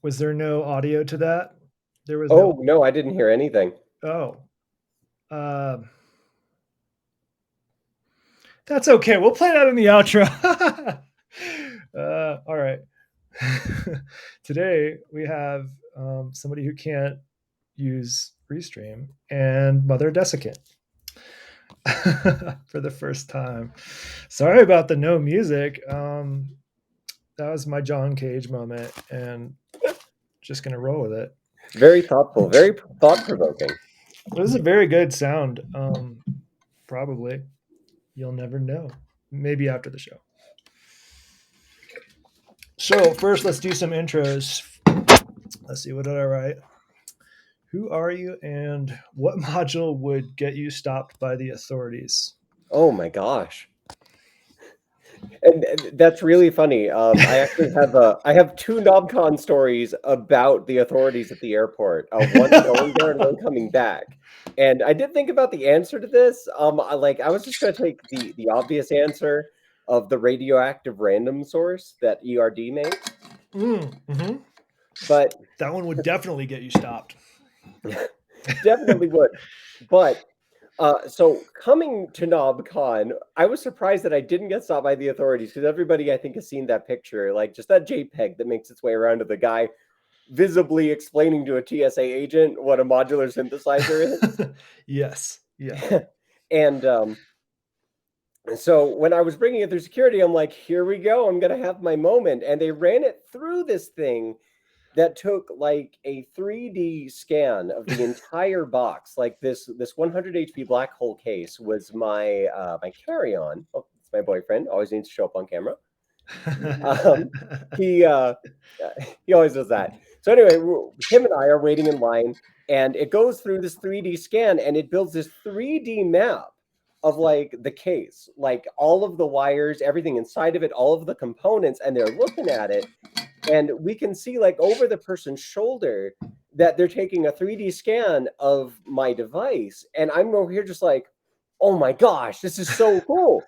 Was there no audio to that? There was no. Oh, no, I didn't hear anything. Oh, um, that's okay. We'll play that in the outro. All right. Today we have somebody who can't use Restream and Mother Desiccant for the first time. Sorry about the no music. That was my John Cage moment, and just gonna roll with it. Very thoughtful, very thought-provoking. It was a very good sound. Probably you'll never know. Maybe after the show. So first, let's do some intros. Let's see, what did I write? Who are you, and what module would get you stopped by the authorities? Oh my gosh. And that's really funny. I actually have two NobCon stories about the authorities at the airport. One going there and one coming back. And I did think about the answer to this. I was just going to take the obvious answer of the radioactive random source that ERD makes, Mm-hmm. but That one would definitely get you stopped. definitely would. But so coming to NobCon, I was surprised that I didn't get stopped by the authorities because everybody I think has seen that picture, like just that JPEG that makes its way around to the guy visibly explaining to a TSA agent what a modular synthesizer Yes. Yeah. is. And so when I was bringing it through security, I'm like, here we go. I'm going to have my moment. And they ran it through this thing that took like a 3D scan of the entire box. Like this 100 HP black hole case was my carry-on. Oh, it's my boyfriend. Always needs to show up on camera. Um, he uh, he always does that. So anyway, him and I are waiting in line, and it goes through this 3D scan, and it builds this 3D map of like the case, like all of the wires, everything inside of it, all of the components, and they're looking at it, and we can see like over the person's shoulder that they're taking a 3D scan of my device, and I'm over here just like, oh my gosh, this is so cool.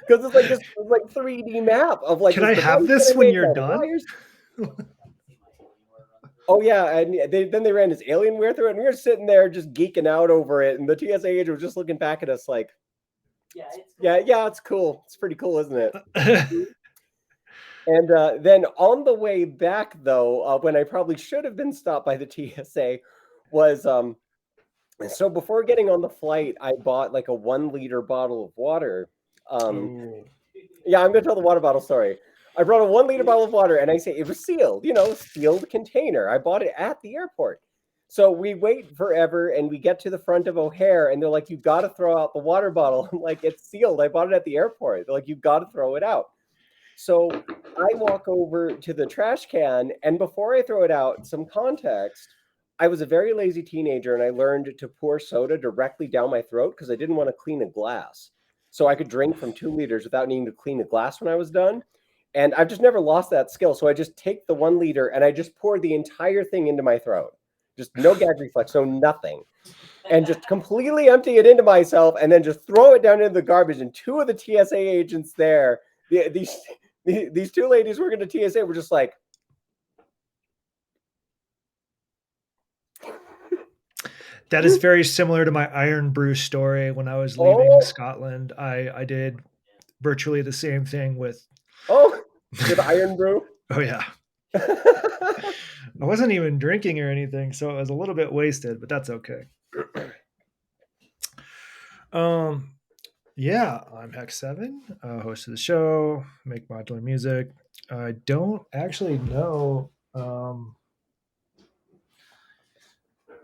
Because it's like this like 3D map of like Can this I device have that this I when made, you're all the done? wires. Oh yeah, and then they ran this Alienware through it, and we were sitting there just geeking out over it, and the TSA agent was just looking back at us like, yeah, it's cool. It's pretty cool, isn't it? And then on the way back, though, when I probably should have been stopped by the TSA, was so before getting on the flight, I bought like a 1 liter bottle of water. Um, Oh. yeah, I'm gonna tell the water bottle story. I brought a 1 liter bottle of water, and I say it was sealed, sealed container. I bought it at the airport. So we wait forever, and we get to the front of O'Hare, and they're like, "You got to throw out the water bottle." I'm like, "It's sealed. I bought it at the airport." They're like, "You got to throw it out." So I walk over to the trash can, and before I throw it out, some context. I was a very lazy teenager, and I learned to pour soda directly down my throat because I didn't want to clean a glass. So I could drink from 2 liters without needing to clean the glass when I was done. And I've just never lost that skill. So I just take the 1 liter and I just pour the entire thing into my throat. Just no gag reflex, no nothing. And just completely empty it into myself and then just throw it down into the garbage. And two of the TSA agents there, these two ladies working at TSA were just like, That is very similar to my Iron Brew story. When I was leaving oh, Scotland, I did virtually the same thing with. oh, with Iron Brew. Oh yeah, I wasn't even drinking or anything, so it was a little bit wasted, but that's okay. Um, yeah, I'm Hex7, host of the show, make modular music. I don't actually know.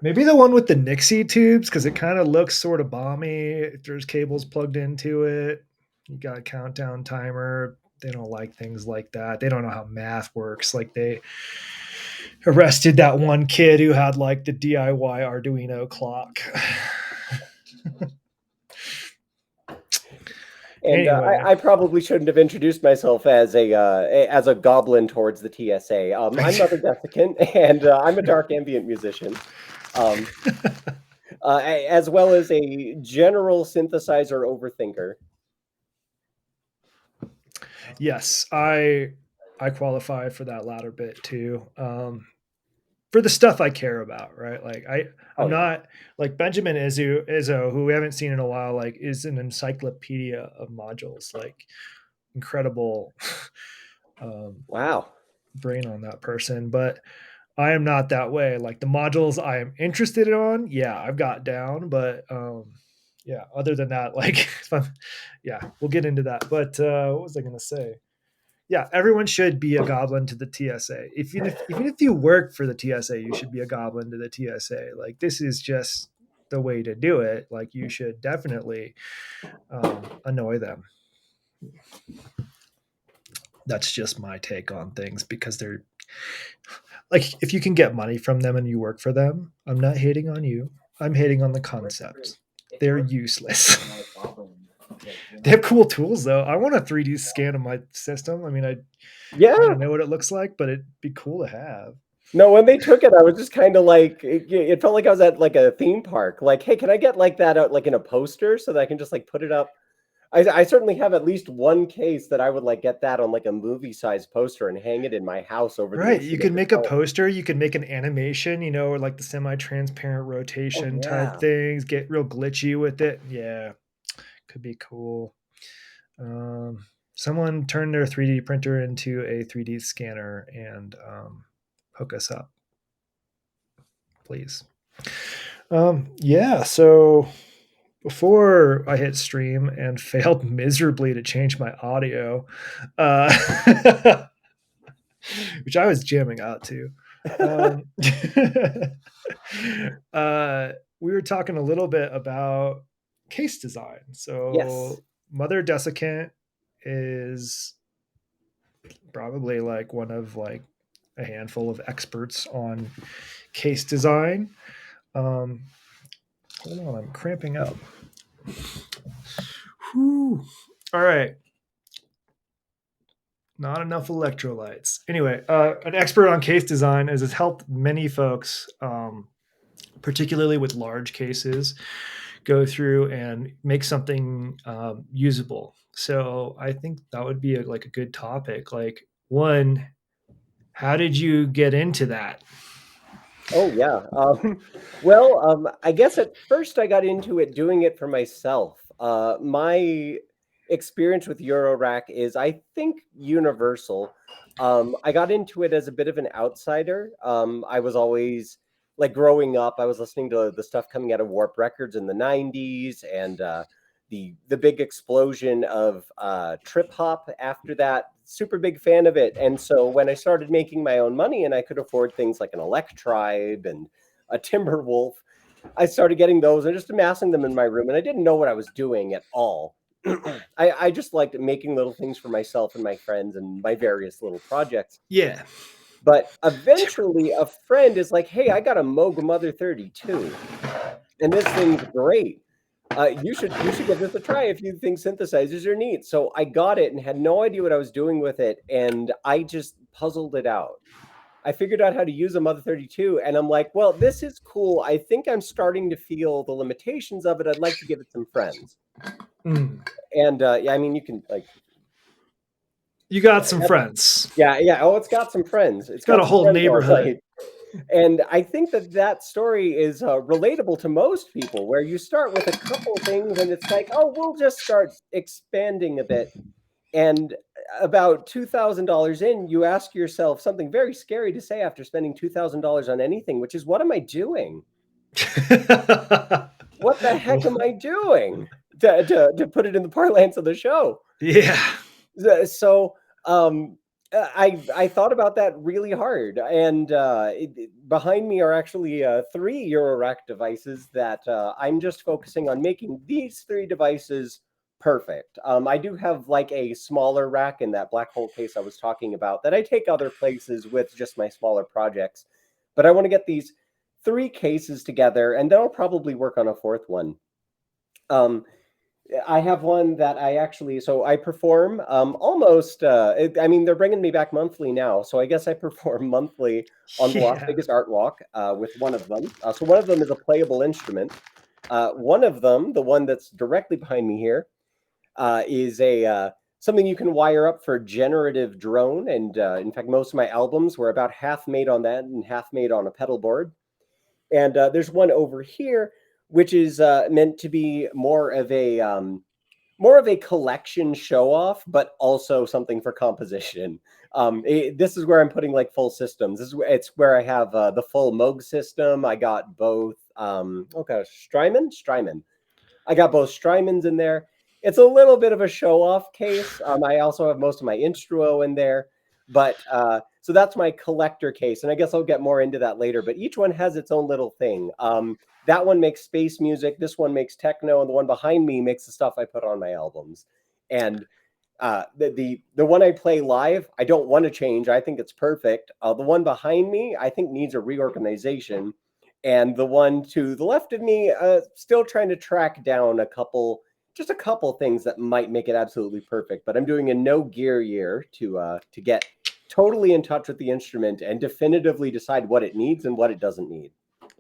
Maybe the one with the Nixie tubes because it kind of looks sort of bomby. There's cables plugged into it. You got a countdown timer. They don't like things like that. They don't know how math works. Like they arrested that one kid who had like the DIY Arduino clock. And Anyway, I probably shouldn't have introduced myself as a goblin towards the TSA. I'm Mother Desiccant, and I'm a dark ambient musician, um, as well as a general synthesizer overthinker. yes, I I qualify for that latter bit too. For the stuff I care about, right? Like I'm Oh yeah. not like Benjamin Izzo, who we haven't seen in a while, like is an encyclopedia of modules, like incredible um, Wow. brain on that person. But I am not that way. Like the modules I am interested on, yeah, I've got down, but yeah, other than that, like yeah, we'll get into that. But what was I gonna say? Yeah, everyone should be a goblin to the TSA. Even if you work for the TSA, you should be a goblin to the TSA. Like this is just the way to do it. Like you should definitely annoy them. That's just my take on things because they're like if you can get money from them and you work for them, I'm not hating on you. I'm hating on the concepts. They're useless. They have cool tools though. I want a 3D scan of my system. I mean, I kind Yeah. of know what it looks like, but it'd be cool to have. No, when they took it, I was just kind of like, it felt like I was at like a theme park. Like, hey, can I get like that out like in a poster so that I can just like put it up? I certainly have at least one case that I would like get that on like a movie size poster and hang it in my house over the Right. You instrument can make a itself. poster, you can make an animation, or like the semi-transparent Oh rotation type yeah. things, get real glitchy with it. Yeah, could be cool. Um, Someone turn their 3D printer into a 3D scanner and hook us up, please. Yeah, so before I hit stream and failed miserably to change my audio, uh, which I was jamming out to. Um, uh, we were talking a little bit about case design. Yes. So, Mother Desiccant is probably like one of like a handful of experts on case design. Um, Hold on, I'm cramping up. Whew. All right, not enough electrolytes. Anyway, an expert on case design has helped many folks, particularly with large cases, go through and make something usable. So I think that would be like a good topic. Like, one, how did you get into that? Oh yeah. Well, I guess at first I got into it doing it for myself. My experience with Eurorack is, I think, universal. I got into it as a bit of an outsider. I was always like growing up. I was listening to the stuff coming out of Warp Records in the '90s, and the big explosion of trip hop after that. Super big fan of it. And so when I started making my own money and I could afford things like an Electribe and a Timberwolf, I started getting those and just amassing them in my room. And I didn't know what I was doing at all. I just liked making little things for myself and my friends and my various little projects. Yeah. But eventually, a friend is like, "Hey, I got a Moog Mother 32, and this thing's great. You should give this a try if you think synthesizers are neat." So I got it and had no idea what I was doing with it, and I just puzzled it out. I figured out how to use a Mother 32, and I'm like, well, this is cool. I think I'm starting to feel the limitations of it. I'd like to give it some friends. Mm. And yeah, I mean, you can like, You got some friends. yeah, yeah. Oh, it's got some friends. It's Got got a some whole friends, all neighborhood. right. And I think that that story is relatable to most people, where you start with a couple things and it's like, oh, we'll just start expanding a bit. And about $2,000 in, you ask yourself something very scary to say after spending $2,000 on anything, which is, what am I doing? What the heck am I doing? To put it in the parlance of the show. Yeah. So I thought about that really hard, and behind me are actually three Eurorack devices that I'm just focusing on making these three devices perfect. I do have like a smaller rack in that black hole case I was talking about that I take other places with just my smaller projects, but I want to get these three cases together, and then I'll probably work on a fourth one. Um, I have one that I actually, so I perform almost, I mean, they're bringing me back monthly now. So I guess I perform monthly on the Las Yeah. Vegas Art Walk with one of them. So one of them is a playable instrument. One of them, the one that's directly behind me here, is a something you can wire up for generative drone. And in fact, most of my albums were about half made on that and half made on a pedal board. And there's one over here, which is meant to be more of a collection show off, but also something for composition. This is where I'm putting like full systems. It's where I have the full Moog system. I got both. Oh gosh, Strymon. I got both Strymons in there. It's a little bit of a show off case. I also have most of my Instruo in there, but so that's my collector case, and I guess I'll get more into that later. But each one has its own little thing. That one makes space music. This one makes techno, and the one behind me makes the stuff I put on my albums. And the one I play live, I don't want to change. I think it's perfect. The one behind me, I think needs a reorganization, and the one to the left of me, still trying to track down just a couple things that might make it absolutely perfect. But I'm doing a no gear year to get totally in touch with the instrument and definitively decide what it needs and what it doesn't need.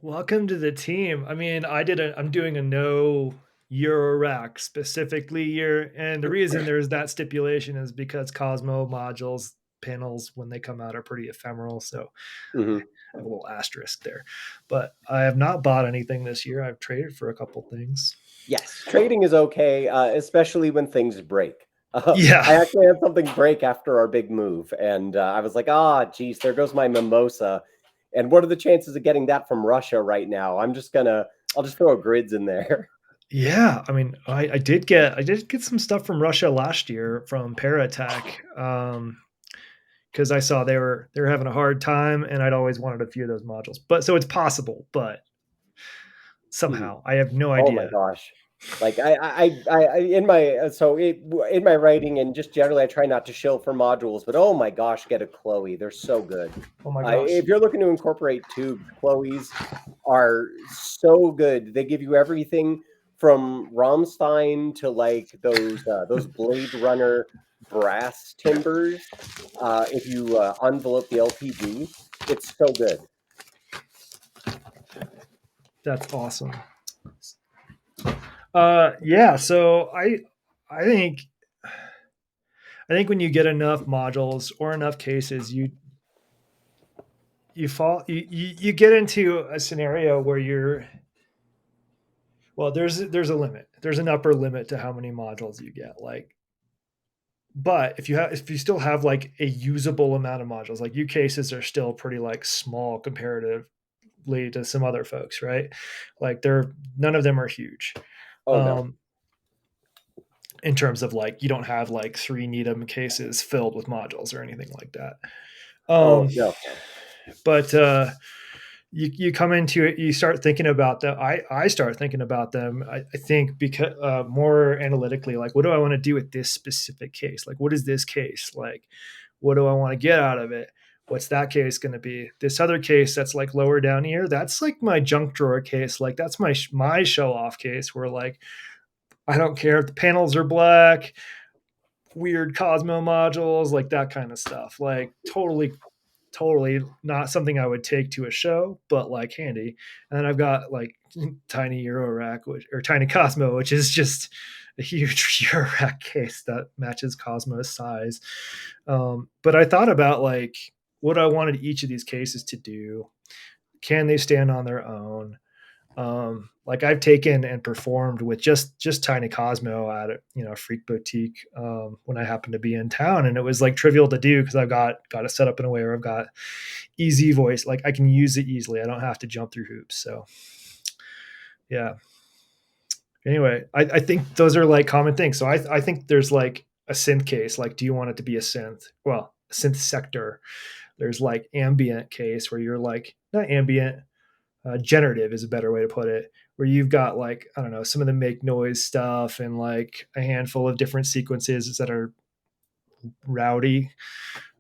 Welcome to the team. I mean, I'm doing a no Euro rack specifically here, and the reason there's that stipulation is because Cosmo modules panels when they come out are pretty ephemeral, so I Hmm. have a little asterisk there. But I have not bought anything this year. I've traded for a couple things. Yes, trading is okay, especially when things break. Yeah. I actually had something break after our big move, and I was like, "Ah, geez, there goes my mimosa." And what are the chances of getting that from Russia right now? I'll just throw grids in there. Yeah, I mean, I did get some stuff from Russia last year from Paratech, because I saw they were having a hard time, and I'd always wanted a few of those modules. But so it's possible, but Mhm. somehow I have no Oh my idea. gosh. Like in my in my writing and just generally I try not to shill for modules, but oh my gosh, get a Chloe. They're so good. Oh my gosh. If you're looking to incorporate tubes, Chloe's are so good. They give you everything from Rammstein to like those Blade Runner brass timbers. If you envelope the LPG, it's so good. That's awesome. Yeah, so I think when you get enough modules or enough cases, you get into a scenario where you're well, there's a limit. There's an upper limit to how many modules you get. Like, but if you still have like a usable amount of modules, like U cases are still pretty like small comparatively to some other folks, right? Like they're none of them are huge. Oh no. Um, in terms of like you don't have like three Needham cases filled with modules or anything like that. Oh Um, no. but you come into it, you start thinking about them. I start thinking about them. I think because more analytically, like what do I want to do with this specific case? Like what is this case like? What do I want to get out of it? What's that case going to be? This other case that's like lower down here, that's like my junk drawer case. Like that's my show off case where like I don't care if the panels are black, weird Cosmo modules, like that kind of stuff. Like totally not something I would take to a show, but like handy. And then I've got like tiny Euro rack or tiny Cosmo, which is just a huge Euro rack case that matches Cosmo's size. But I thought about like what I wanted each of these cases to do. Can they stand on their own? Like I've taken and performed with just Tiny Cosmo at a Freak Boutique when I happened to be in town, and it was like trivial to do because I've got it set up in a way where I've got easy voice, like I can use it easily. I don't have to jump through hoops. So yeah. Anyway, I think those are like common things. So I think there's like a synth case. Like, do you want it to be a synth? Well, synth sector. There's like ambient case where you're like not ambient, generative is a better way to put it, where you've got like I don't know some of the make noise stuff and like a handful of different sequences that are rowdy,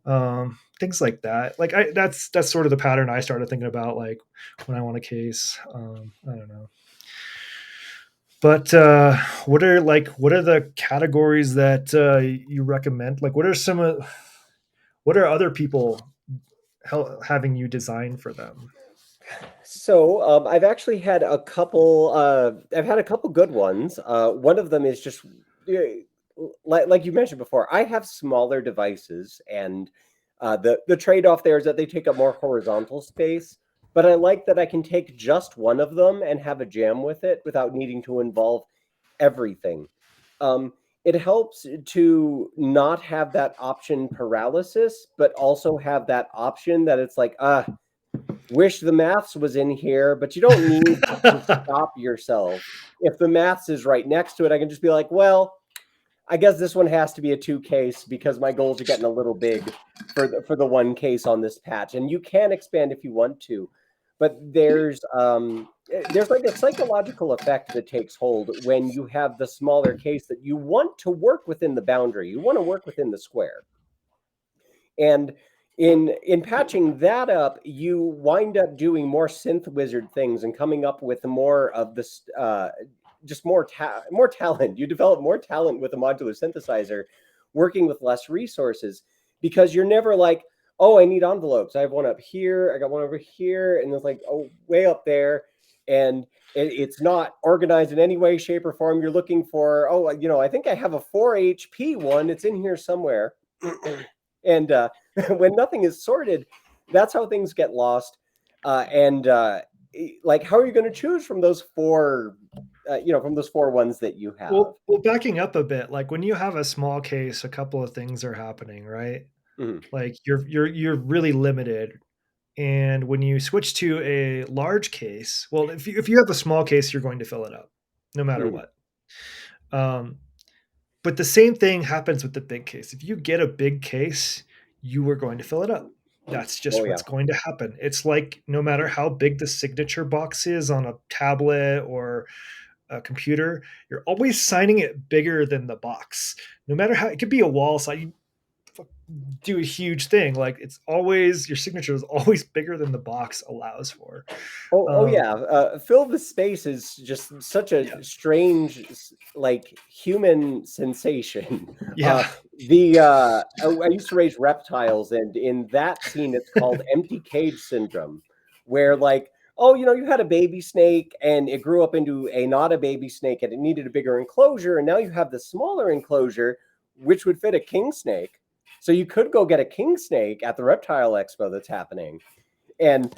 things like that. Like that's sort of the pattern I started thinking about like when I want a case. I don't know, but what are the categories that you recommend? Like what are other people having you design for them? So I've actually had a couple. I've had a couple good ones. One of them is just like you mentioned before, I have smaller devices, and the trade-off there is that they take up more horizontal space. But I like that I can take just one of them and have a jam with it without needing to involve everything. Um, it helps to not have that option paralysis, but also have that option that it's like, wish the maths was in here, but you don't need to stop yourself. If the maths is right next to it, I can just be like, well, I guess this one has to be a 2 case because my goals are getting a little big for the 1 case on this patch. And you can expand if you want to, but there's like a psychological effect that takes hold when you have the smaller case that you want to work within the boundary. You want to work within the square. And in patching that up, you wind up doing more synth wizard things and coming up with more of this, just more talent. You develop more talent with a modular synthesizer, working with less resources, because you're never like, oh, I need envelopes. I have one up here. I got one over here, and it's like, oh, way up there, and it's not organized in any way, shape, or form. You're looking for, oh, I think I have a 4 HP one. It's in here somewhere. And when nothing is sorted, that's how things get lost. And like, how are you going to choose from those four, from those four ones that you have? Well, backing up a bit, like when you have a small case, a couple of things are happening, right? Mhm. Like you're really limited. And when you switch to a large case, well, if you have a small case, you're going to fill it up, no matter Mhm. what. Um, but the same thing happens with the big case. If you get a big case, you are going to fill it up. That's Oh just yeah. what's going to happen. It's like no matter how big the signature box is on a tablet or a computer, you're always signing it bigger than the box. No matter how it could be a wall sign, you do a huge thing. Like it's always your signature is always bigger than the box allows for. Oh Um, yeah. Fill the space is just such yeah, a strange, like, human sensation. yeah. I used to raise reptiles, and in that scene, it's called empty cage syndrome, where, like, oh, you had a baby snake and it grew up into a not a baby snake and it needed a bigger enclosure, and now you have the smaller enclosure, which would fit a king snake. So you could go get a king snake at the reptile expo that's happening, and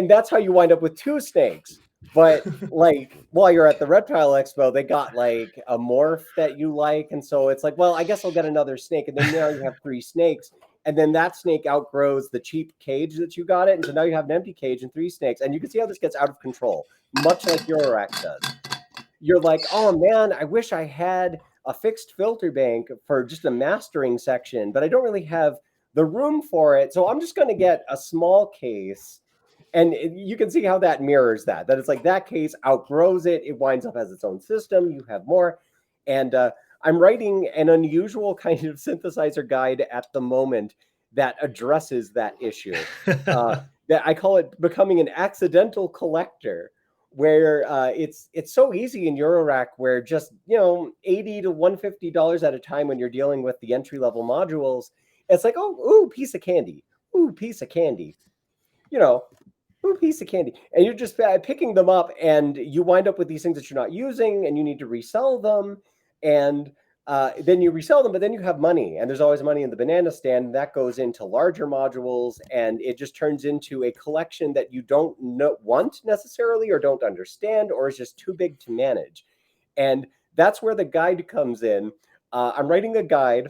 that's how you wind up with two snakes. But like, while you're at the reptile expo, they got like a morph that you like, and so it's like, well, I guess I'll get another snake, and then now you have three snakes, and then that snake outgrows the cheap cage that you got it, and so now you have an empty cage and three snakes, and you can see how this gets out of control, much like Eurorack does. You're like, oh man, I wish I had a fixed filter bank for just a mastering section, but I don't really have the room for it. So I'm just going to get a small case. And you can see how that mirrors that it's like that case outgrows it. It winds up as its own system. You have more. And I'm writing an unusual kind of synthesizer guide at the moment that addresses that issue. That I call it becoming an accidental collector, where it's so easy in Eurorack, where just $80 to $150 at a time when you're dealing with the entry level modules, it's like, oh, ooh, piece of candy, ooh, piece of candy, you know, ooh, piece of candy, and you're just picking them up, and you wind up with these things that you're not using, and you need to resell them, and then you resell them, but then you have money, and there's always money in the banana stand, and that goes into larger modules, and it just turns into a collection that you don't want necessarily, or don't understand, or is just too big to manage. And that's where the guide comes in. I'm writing a guide.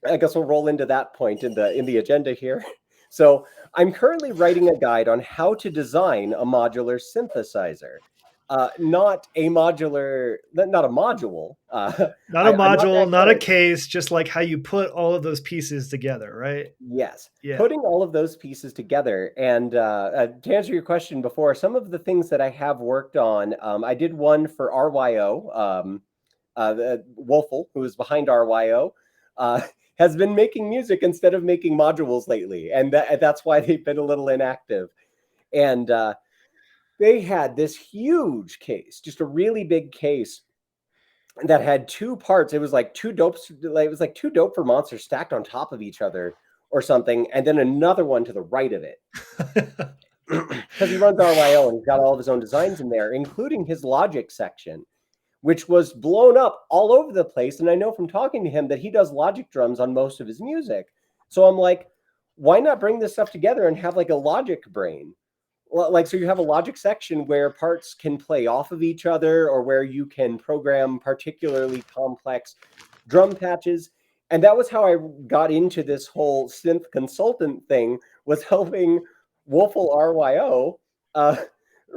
I guess we'll roll into that point in the agenda here. So I'm currently writing a guide on how to design a modular synthesizer. Not a modular, not a module. Not a I'm not module, that not a good. case, just like how you put all of those pieces together, right? Yes, Yeah. putting all of those pieces together. And to answer your question before, some of the things that I have worked on, I did one for RYO. Wolfel, who is behind RYO, uh, has been making music instead of making modules lately, and that's why they've been a little inactive. And they had this huge case, just a really big case that had two parts. It was like two dopes, like it was like two dope for monsters stacked on top of each other or something, and then another one to the right of it. Because he runs RYO and he's got all of his own designs in there, including his logic section, which was blown up all over the place. And I know from talking to him that he does Logic drums on most of his music. So I'm like, why not bring this stuff together and have like a Logic brain? Like, so you have a Logic section where parts can play off of each other, or where you can program particularly complex drum patches. And that was how I got into this whole synth consultant thing, was helping Woeful RYO uh,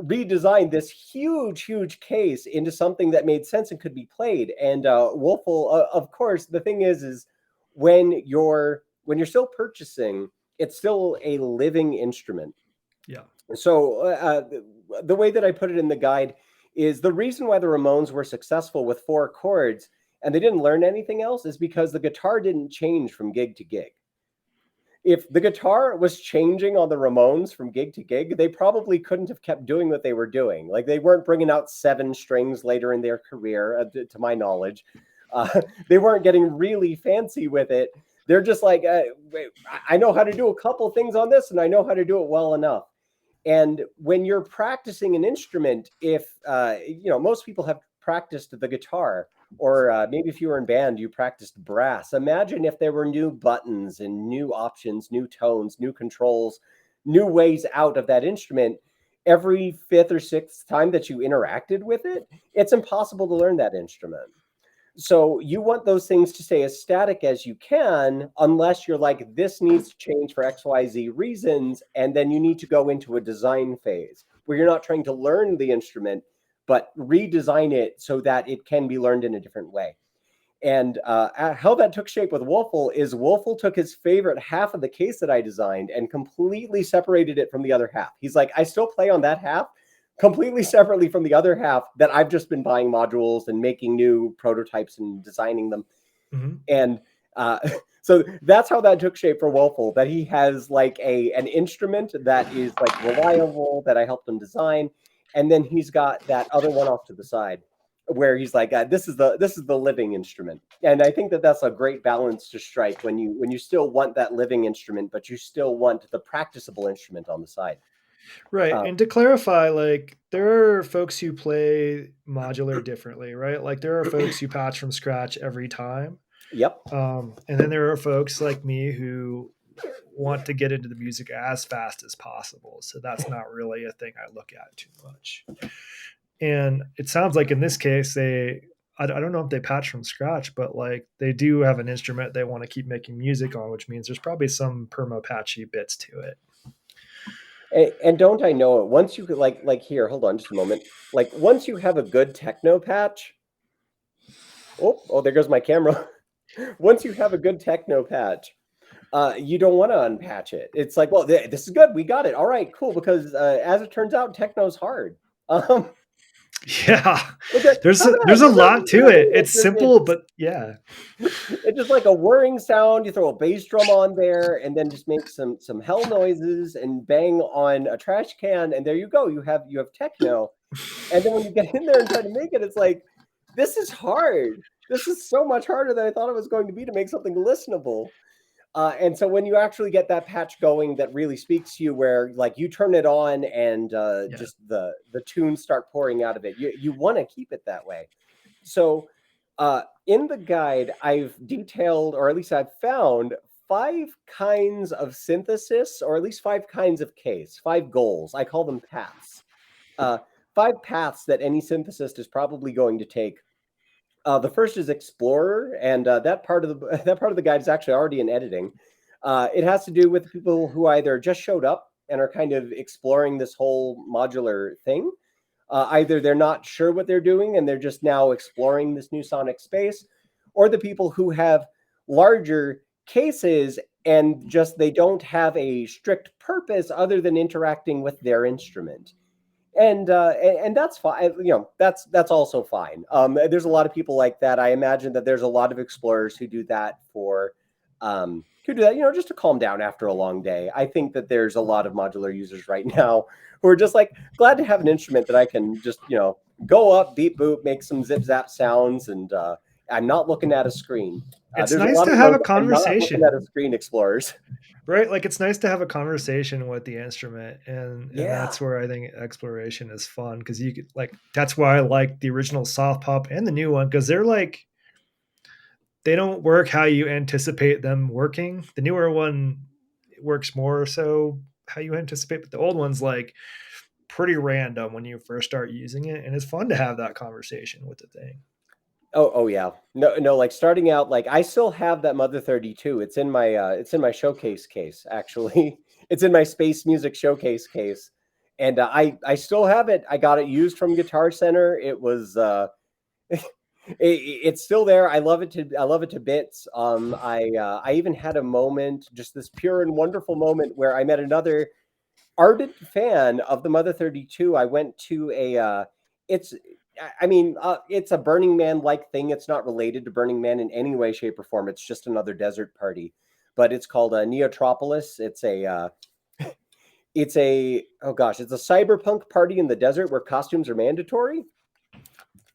redesign this huge case into something that made sense and could be played. And Woeful, of course, the thing is when you're still purchasing, it's still a living instrument. Yeah. So the way that I put it in the guide is, the reason why the Ramones were successful with four chords and they didn't learn anything else is because the guitar didn't change from gig to gig. If the guitar was changing on the Ramones from gig to gig, they probably couldn't have kept doing what they were doing. Like, they weren't bringing out 7 strings later in their career, to my knowledge. They weren't getting really fancy with it. They're just like, I know how to do a couple things on this, and I know how to do it well enough. And when you're practicing an instrument, if most people have practiced the guitar, or maybe if you were in band, you practiced brass. Imagine if there were new buttons and new options, new tones, new controls, new ways out of that instrument every fifth or sixth time that you interacted with it. It's impossible to learn that instrument. So you want those things to stay as static as you can, unless you're like, this needs to change for XYZ reasons. And then you need to go into a design phase where you're not trying to learn the instrument, but redesign it so that it can be learned in a different way. And how that took shape with Woeful is, Woeful took his favorite half of the case that I designed and completely separated it from the other half. He's like, I still play on that half completely separately from the other half that I've just been buying modules and making new prototypes and designing them. Mm-hmm. And so that's how that took shape for Woeful, that he has like an instrument that is like reliable, that I helped him design. And then he's got that other one off to the side where he's like, this is the living instrument. And I think that that's a great balance to strike when you still want that living instrument, but you still want the practicable instrument on the side. Right. And to clarify, like, there are folks who play modular differently, right? Like, there are folks who patch from scratch every time. Yep. And then there are folks like me who want to get into the music as fast as possible. So that's not really a thing I look at too much. And it sounds like in this case, I don't know if they patch from scratch, but like, they do have an instrument they want to keep making music on, which means there's probably some perma patchy bits to it. And don't I know it? Once you could like here, hold on just a moment. Like, once you have a good techno patch, oh, there goes my camera. Once you have a good techno patch, you don't want to unpatch it. It's like, well, this is good. We got it. All right, cool. Because as it turns out, techno's hard. Yeah, Okay, there's a lot to it. It's simple, but yeah, it's just like a whirring sound. You throw a bass drum on there, and then just make some hell noises and bang on a trash can, and there you go. You have techno. And then when you get in there and try to make it, it's like, this is hard. This is so much harder than I thought it was going to be to make something listenable. And so when you actually get that patch going that really speaks to you, where like you turn it on and just the tunes start pouring out of it, you want to keep it that way. So in the guide, I've detailed, or at least I've found, 5 kinds of synthesis, or at least 5 kinds of case, 5 goals. I call them paths. 5 paths that any synthesist is probably going to take. The first is Explorer, and that part of the guide is actually already in editing. It has to do with people who either just showed up and are kind of exploring this whole modular thing. Either they're not sure what they're doing and they're just now exploring this new sonic space, or the people who have larger cases and just they don't have a strict purpose other than interacting with their instrument. And that's fine. That's also fine. There's a lot of people like that. I imagine that there's a lot of explorers who do that just to calm down after a long day. I think that there's a lot of modular users right now who are just like glad to have an instrument that I can just go up, beep boop, make some zip zap sounds, and I'm not looking at a screen. It's There's a nice lot to of have those a I'm not looking at a conversation, screen explorers. right? Like it's nice to have a conversation with the instrument, and Yeah. that's where I think exploration is fun because you could like that's why I like the original soft pop and the new one because they're like they don't work how you anticipate them working. The newer one works more so how you anticipate, but the old one's like pretty random when you first start using it, and it's fun to have that conversation with the thing. Oh yeah. No, like starting out, like I still have that Mother 32. It's in my showcase case, actually. It's in my Space Music showcase case. And I still have it. I got it used from Guitar Center. It was it's still there. I love it to bits. I even had a moment, just this pure and wonderful moment where I met another ardent fan of the Mother 32. I went to it's I mean, it's a Burning Man like thing. It's not related to Burning Man in any way, shape, or form. It's just another desert party, but it's called Neotropolis. It's a oh gosh, it's a cyberpunk party in the desert where costumes are mandatory.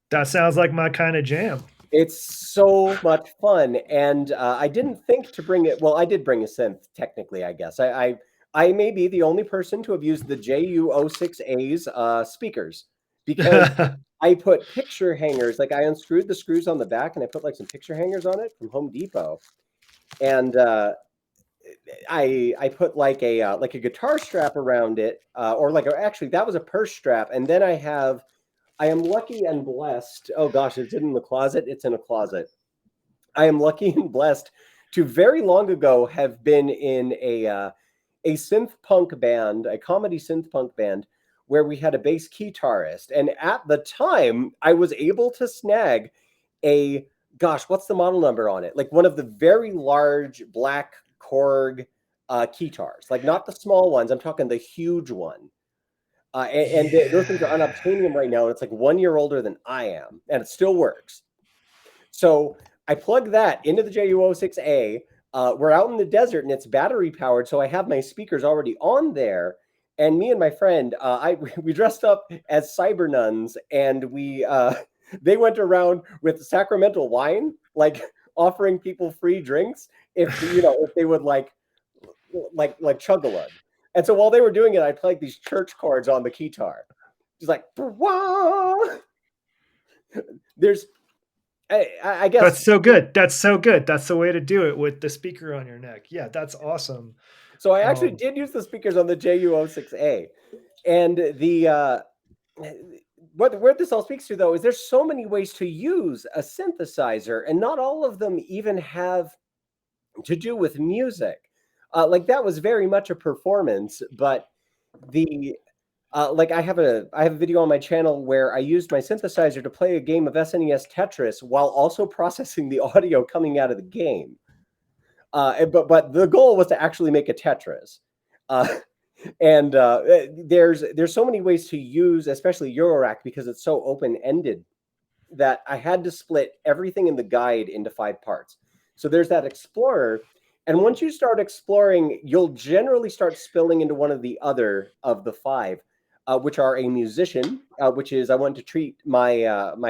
That sounds like my kind of jam. It's so much fun, and I didn't think to bring it. Well, I did bring a synth, technically, I guess. I may be the only person to have used the JU06A's speakers because I put picture hangers. Like I unscrewed the screws on the back, and I put like some picture hangers on it from Home Depot, and I put like a guitar strap around it, or actually that was a purse strap, and then I am lucky and blessed. Oh gosh, is it in the closet? It's in a closet. I am lucky and blessed to very long ago have been in a synth punk band, a comedy synth punk band, where we had a bass guitarist. And at the time, I was able to snag a gosh, what's the model number on it? Like one of the very large black Korg guitars, like not the small ones. I'm talking the huge one. Those things are Yeah. unobtainium right now. And it's like 1 year older than I am, and it still works. So I plug that into the JU06A. We're out in the desert and it's battery powered, so I have my speakers already on there. And me and my friend, we dressed up as cyber nuns, and we they went around with sacramental wine, like offering people free drinks if they would like chug a lug. And so while they were doing it, I played these church chords on the guitar. Just like wah! There's I guess. That's so good. That's so good. That's the way to do it with the speaker on your neck. Yeah, that's awesome. So I actually Um, did use the speakers on the JU06A. And the what where this all speaks to though is there's so many ways to use a synthesizer, and not all of them even have to do with music. Like that was very much a performance, but the like I have a video on my channel where I used my synthesizer to play a game of SNES Tetris while also processing the audio coming out of the game. But the goal was to actually make a Tetris. Uh, and there's so many ways to use, especially Eurorack, because it's so open ended that I had to split everything in the guide into 5 parts. So there's that explorer. And once you start exploring, you'll generally start spilling into one of the other of the five, which are a musician, which is I want to treat my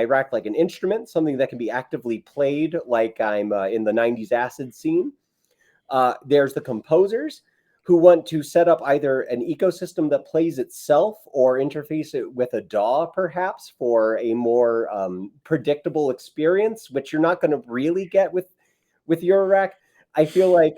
rack like an instrument, something that can be actively played, like I'm in the '90s acid scene. There's the composers who want to set up either an ecosystem that plays itself or interface it with a DAW, perhaps, for a more predictable experience, which you're not going to really get with Eurorack. I feel like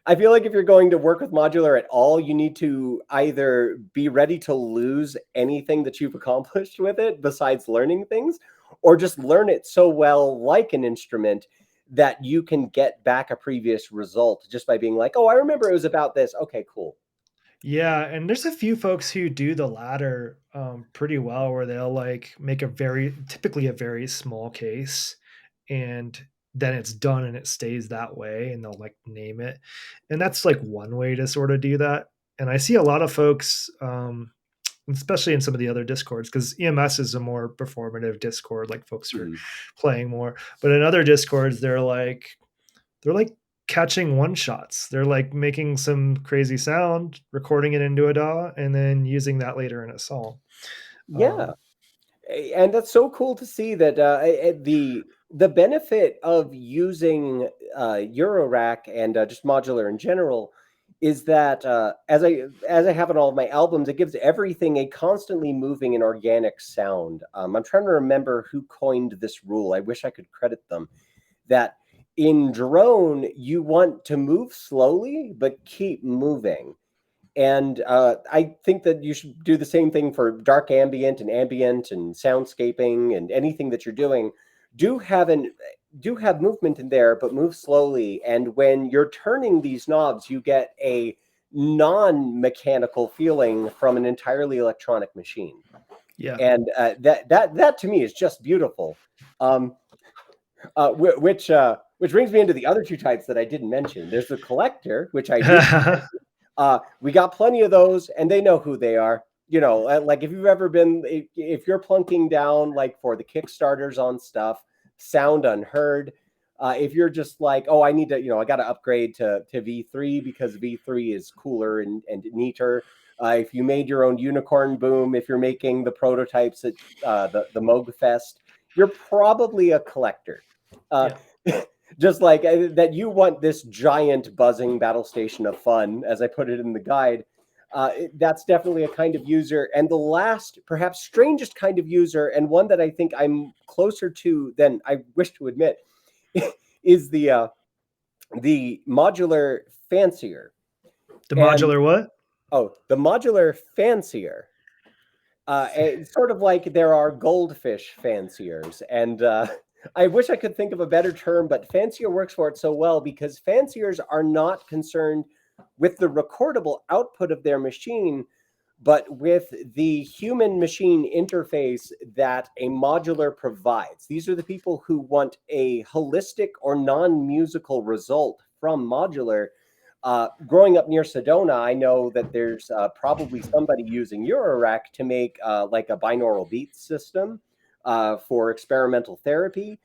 I feel like if you're going to work with modular at all, you need to either be ready to lose anything that you've accomplished with it besides learning things, or just learn it so well like an instrument that you can get back a previous result just by being like, oh, I remember it was about this. Okay, cool. yeah, and there's a few folks who do the latter pretty well, where they'll like make a very typically a very small case, and then it's done and it stays that way, and they'll like name it, and that's like one way to sort of do that. And I see a lot of folks, especially in some of the other discords, because EMS is a more performative discord, like folks are Mhm. playing more. But in other discords, they're like catching one shots. They're like making some crazy sound, recording it into a DAW, and then using that later in a song. Yeah. Um, And that's so cool to see that the the benefit of using Eurorack and just modular in general is that as I have in all of my albums, it gives everything a constantly moving and organic sound. I'm trying to remember who coined this rule. I wish I could credit them. That in drone you want to move slowly but keep moving. And I think that you should do the same thing for dark ambient and soundscaping and anything that you're doing. Do have an do have movement in there, but move slowly. And when you're turning these knobs, you get a non-mechanical feeling from an entirely electronic machine. Yeah. And that to me is just beautiful. Um, which brings me into the other two types that I didn't mention. There's the collector, which I did. We got plenty of those, and they know who they are. You know, like if you've ever been, if you're plunking down like for the Kickstarters on stuff, sound unheard. If you're just like, oh, I need to, I got to upgrade to V3 because V3 is cooler and neater. If you made your own unicorn boom, if you're making the prototypes at the Moog Fest, you're probably a collector. Uh, Yeah. just like that you want this giant buzzing battle station of fun, as I put it in the guide. That's definitely a kind of user. And the last, perhaps strangest kind of user, and one that I think I'm closer to than I wish to admit, is the modular fancier. The And modular what? the modular fancier. It's sort of like there are goldfish fanciers, and I wish I could think of a better term, but fancier works for it so well because fanciers are not concerned with the recordable output of their machine, but with the human machine interface that a modular provides. These are the people who want a holistic or non musical result from modular. Growing up near Sedona, I know that there's probably somebody using Eurorack to make like a binaural beat system for experimental therapy.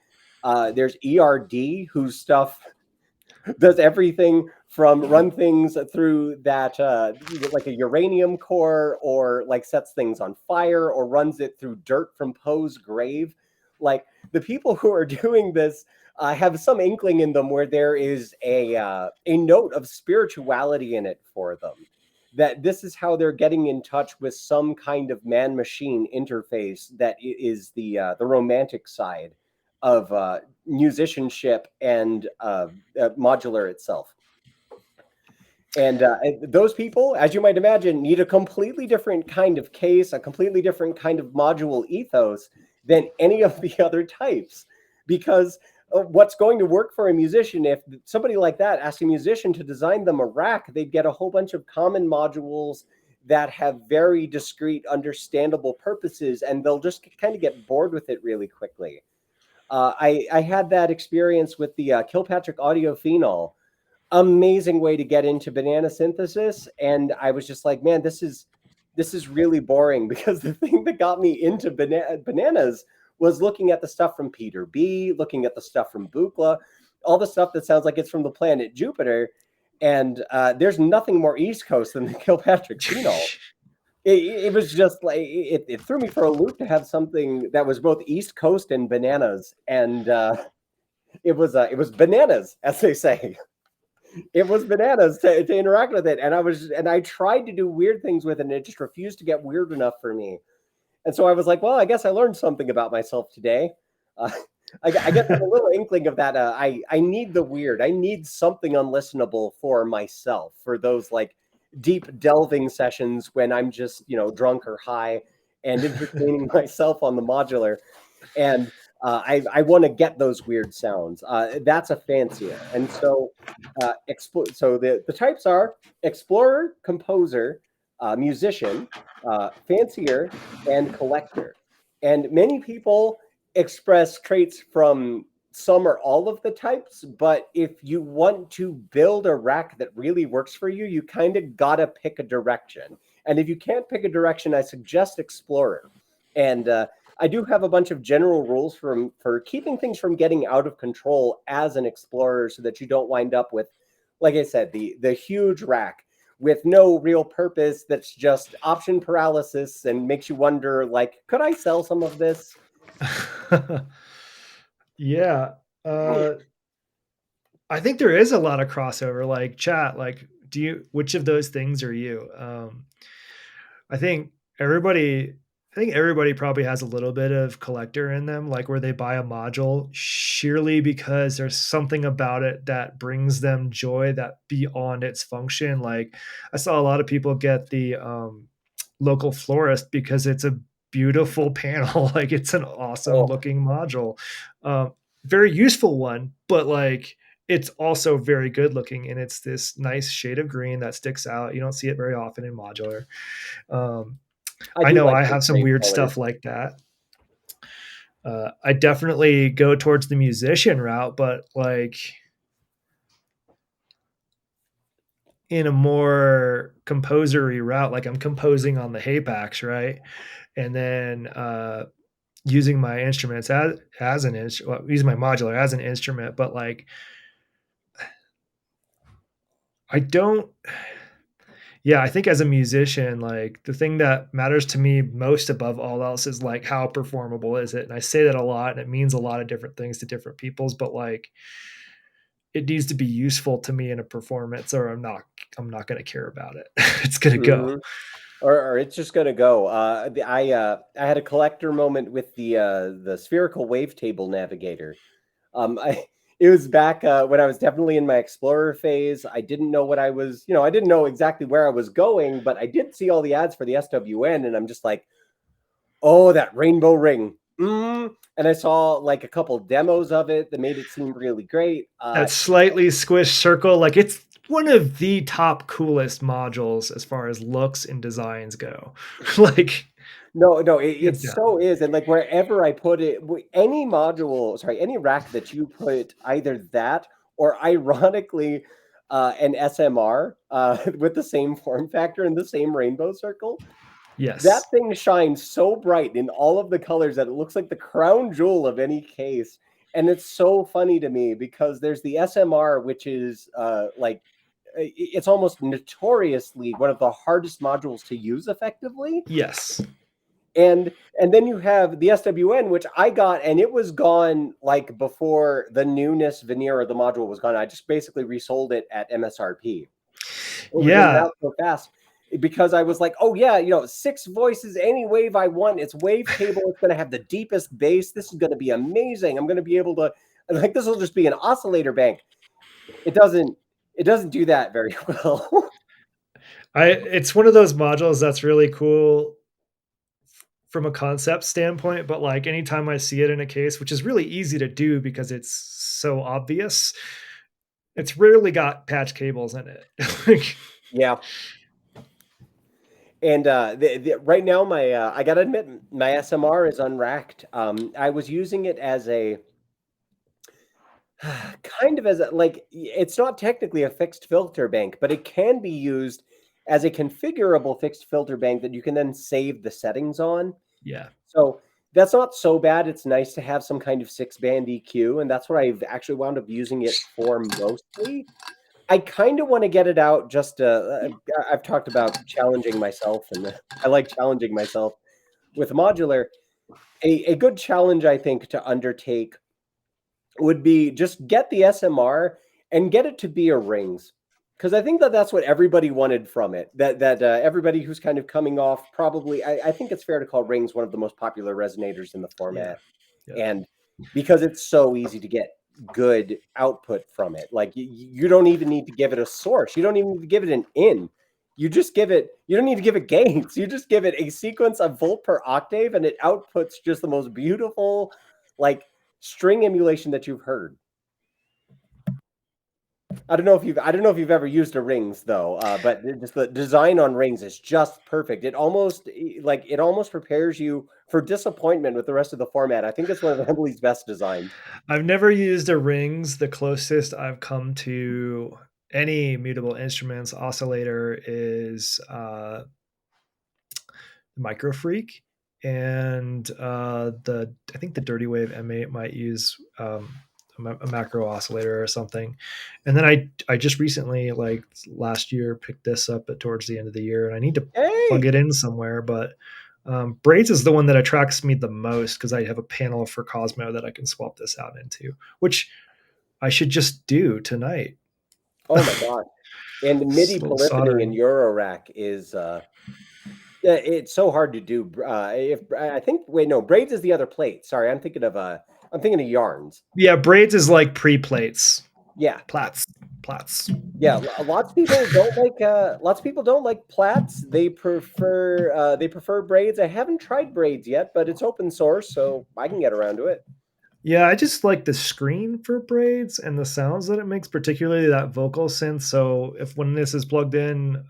There's ERD, whose stuff does everything from run things through that like a uranium core, or like sets things on fire, or runs it through dirt from Poe's grave. Like the people who are doing this have some inkling in them where there is a note of spirituality in it for them, that this is how they're getting in touch with some kind of man machine interface that is the romantic side of musicianship and modular itself. And those people, as you might imagine, need a completely different kind of case, a completely different kind of module ethos than any of the other types. Because what's going to work for a musician, if somebody like that asked a musician to design them a rack, they'd get a whole bunch of common modules that have very discrete, understandable purposes, and they'll just kind of get bored with it really quickly. I had that experience with the Kilpatrick Audio Phenol. Amazing way to get into banana synthesis, and I was just like, man, this is really boring because the thing that got me into bananas was looking at the stuff from Peter B, looking at the stuff from Buchla, all the stuff that sounds like it's from the planet Jupiter, and there's nothing more East Coast than the Kilpatrick Phenol. It was just like it threw me for a loop to have something that was both East Coast and bananas, and it was bananas, as they say. It was bananas to interact with it, and I tried to do weird things with it, and it just refused to get weird enough for me. And so I was like, well, I guess I learned something about myself today. Uh, I guess a little inkling of that. I need the weird. I need something unlistenable for myself for those like deep delving sessions when I'm just drunk or high and entertaining myself on the modular. And I want to get those weird sounds. That's a fancier. And so so the types are explorer, composer, musician, fancier, and collector. And many people express traits from some or all of the types, but if you want to build a rack that really works for you, you kind of gotta pick a direction. And if you can't pick a direction, I suggest explorer. And I do have a bunch of general rules for keeping things from getting out of control as an explorer, so that you don't wind up with, like I said, the huge rack with no real purpose, that's just option paralysis and makes you wonder, like, could I sell some of this? Yeah. Uh, I think there is a lot of crossover, like chat. Like, do you? Which of those things are you? I think everybody I think everybody probably has a little bit of collector in them, like where they buy a module sheerly because there's something about it that brings them joy that beyond its function. Like I saw a lot of people get the local florist because it's a beautiful panel. Like it's an awesome Oh, looking module. Um, Very useful one, but like it's also very good looking and it's this nice shade of green that sticks out. You don't see it very often in modular. Um, I I do know like I those have some brave weird colors. stuff like that. I definitely go towards the musician route, but like in a more composery route, like I'm composing on the Hapax, right? And then using my instruments as an instrument, well, using my modular as an instrument, but like I don't. Yeah, I think as a musician, like the thing that matters to me most above all else is like how performable is it? And I say that a lot and it means a lot of different things to different people's, but like it needs to be useful to me in a performance or I'm not going to care about it. It's going to go. Mhm. Or it's just gonna go. I had a collector moment with the spherical wavetable navigator. I it was back when I was definitely in my explorer phase. I didn't know what I was, I didn't know exactly where I was going, but I did see all the ads for the SWN, and I'm just like, oh, that rainbow ring. And I saw like a couple demos of it that made it seem really great. That slightly squished circle, like it's one of the top coolest modules as far as looks and designs go. Like No, no, it hands so down. is, and, like, wherever I put it any module sorry, any rack that you put either that or ironically, an SMR, with the same form factor and the same rainbow circle, that Yes. thing shines so bright in all of the colors that it looks like the crown jewel of any case, and it's so funny to me because there's the SMR, which is, like, it's almost notoriously one of the hardest modules to use effectively, Yes. and then you have the SWN, which I got, and it was gone like before the newness veneer of the module was gone. I just basically resold it at MSRP. It was in and Yeah. out so fast because I was like, oh yeah, 6 voices, any wave I want. It's wavetable. It's going to have the deepest bass. This is going to be amazing. I'm going to be able to like this will just be an oscillator bank. It doesn't. It doesn't do that very well. I It's one of those modules that's really cool from a concept standpoint, but like anytime I see it in a case, which is really easy to do because it's so obvious, it's rarely got patch cables in it. Like, Yeah. And right now, I gotta admit, my SMR is unracked. I was using it as a kind of as a like it's not technically a fixed filter bank, but it can be used as a configurable fixed filter bank that you can then save the settings on. yeah. So that's not so bad. It's nice to have some kind of 6 band EQ, and that's what I've actually wound up using it for mostly. I kind of want to get it out just I've talked about challenging myself, and I like challenging myself with modular. A good challenge I think to undertake would be just get the SMR and get it to be a rings, because I think that that's what everybody wanted from it. That everybody who's kind of coming off probably I think it's fair to call rings one of the most popular resonators in the Yeah. format, Yep. and because it's so easy to get good output from it, like you don't even need to give it a source, you don't even need to give it an in, you don't need to give it gains, you just give it a sequence of volt per octave and it outputs just the most beautiful like string emulation that you've heard. I don't know if you've ever used a rings though, but just the design on rings is just perfect. It almost prepares you for disappointment with the rest of the format. I think it's one of Emily's best designs. I've never used a rings. The closest I've come to any mutable instruments oscillator is Micro Freak, and the I think the Dirty Wave M8 might use a macro oscillator or something. And then I just recently, like last year, picked this up at towards the end of the year, and I need to plug Hey, it in somewhere, but Braids is the one that attracts me the most because I have a panel for Cosmo that I can swap this out into, which I should just do tonight. Oh my god. And the Just MIDI a little polyphony in soldering. Eurorack is yeah, it's so hard to do. If I think wait no, braids is the other plate. Sorry, I'm thinking of yarns. Yeah, braids is like pre plates, Yeah. plats, plats. Yeah, lots of people don't like lots of people don't like plaits. They prefer braids. I haven't tried braids yet, but it's open source, so I can get around to it. Yeah, I just like the screen for braids and the sounds that it makes, particularly that vocal synth. So if when this is plugged in,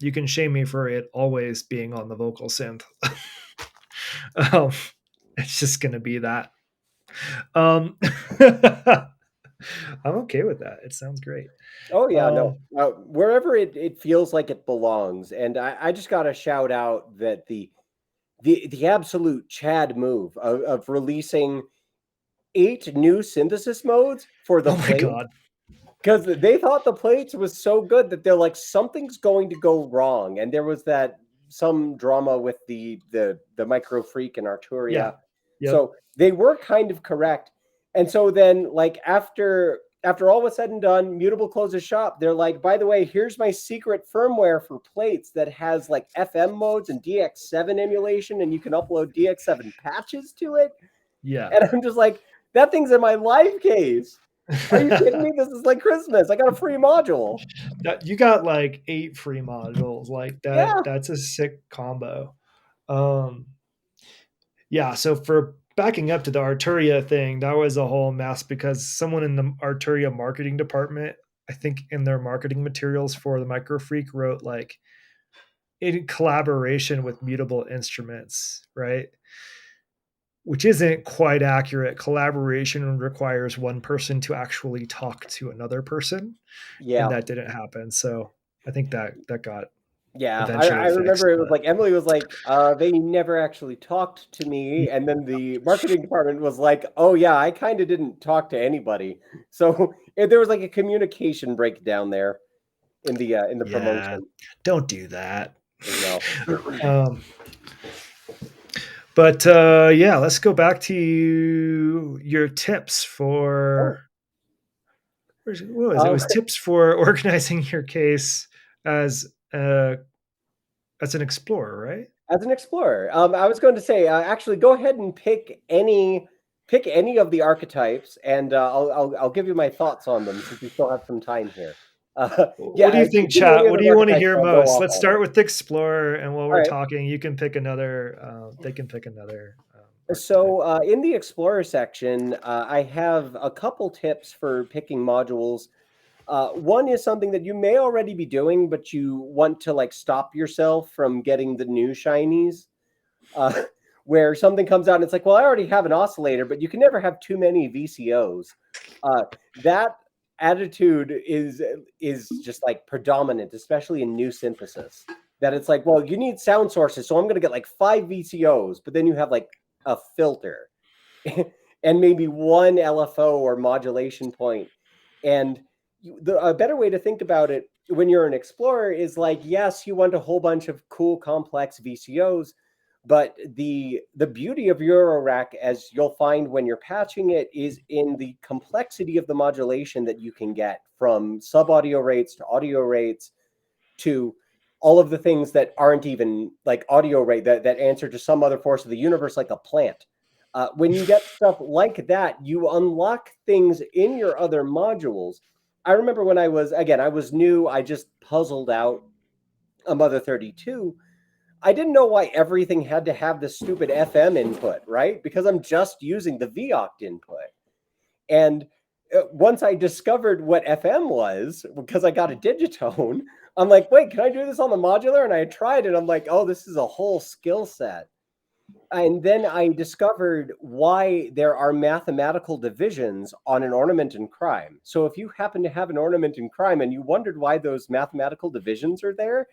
you can shame me for it always being on the vocal synth. um, it's just gonna be that. Um, I'm okay with that. It sounds great. Oh yeah, no. Um, Wherever it feels like it belongs. And I just got to shout out that the absolute Chad move of releasing 8 new synthesis modes for the oh my plate god. because they thought the plates was so good that they're like something's going to go wrong, and there was that some drama with the micro freak and Yeah. Arturia, Yep. so they were kind of correct. And so then like after all was said and done, Mutable closes shop. They're like, by the way, here's my secret firmware for plates that has like FM modes and DX7 emulation, and you can upload DX7 patches to it. Yeah. And I'm just like, that thing's in my live case. Are you kidding me? This is like Christmas. I got a free module. You got like 8 free modules. Like that. Yeah. That's a sick combo. Um, yeah. So for backing up to the Arturia thing, that was a whole mess because someone in the Arturia marketing department, I think in their marketing materials for the Micro Freak, wrote like in collaboration with Mutable Instruments, right? Which isn't quite accurate. Collaboration requires one person to actually talk to another person, and Yeah. that didn't happen. So I think that got Yeah. I eventually remember fixed. it was But like Emily was like, they never actually talked to me. And then the marketing department was like, oh yeah, I kind of didn't talk to anybody. So there was like a communication breakdown there in the yeah, promotion. don't do that. No. um, but yeah, let's go back to your tips Oh. for what was it? It Um, was tips for organizing your case as uh, as an explorer, right? as an explorer, I was going to say, actually, go ahead and pick any of the archetypes, and I'll give you my thoughts on them since we still have some time here. What do Yeah, you give think, me any chat? of What do those you want to archetypes, hear and I'll go most? off Let's on it. start with the explorer, and while All we're right. talking, you can pick another. They can pick another archetype. So in the explorer section, I have a couple tips for picking modules. One is something that you may already be doing, but you want to like stop yourself from getting the new shinies. uh, where something comes out and it's like, well, I already have an oscillator, but you can never have too many VCOs. That attitude is just like predominant, especially in new synthesis. That it's like, well, you need sound sources, so I'm going to get like 5 VCOs, but then you have like a filter and maybe one LFO or modulation point. And a better way to think about it when you're an explorer is like, yes, you want a whole bunch of cool, complex VCOs, but the beauty of Eurorack, as you'll find when you're patching it, is in the complexity of the modulation that you can get from sub audio rates to audio rates to all of the things that aren't even like audio rate that answer to some other force of the universe, like a plant. When you get stuff like that, you unlock things in your other modules. I remember when I was new, I just puzzled out a Mother 32. I didn't know why everything had to have this stupid FM input, right? Because I'm just using the VOCT input. And once I discovered what FM was, because I got a digitone, I'm like, wait, can I do this on the modular? And I tried it. I'm like, oh, this is a whole skill set. And then I discovered why there are mathematical divisions on an ornament in crime. So if you happen to have an ornament in crime and you wondered why those mathematical divisions are there,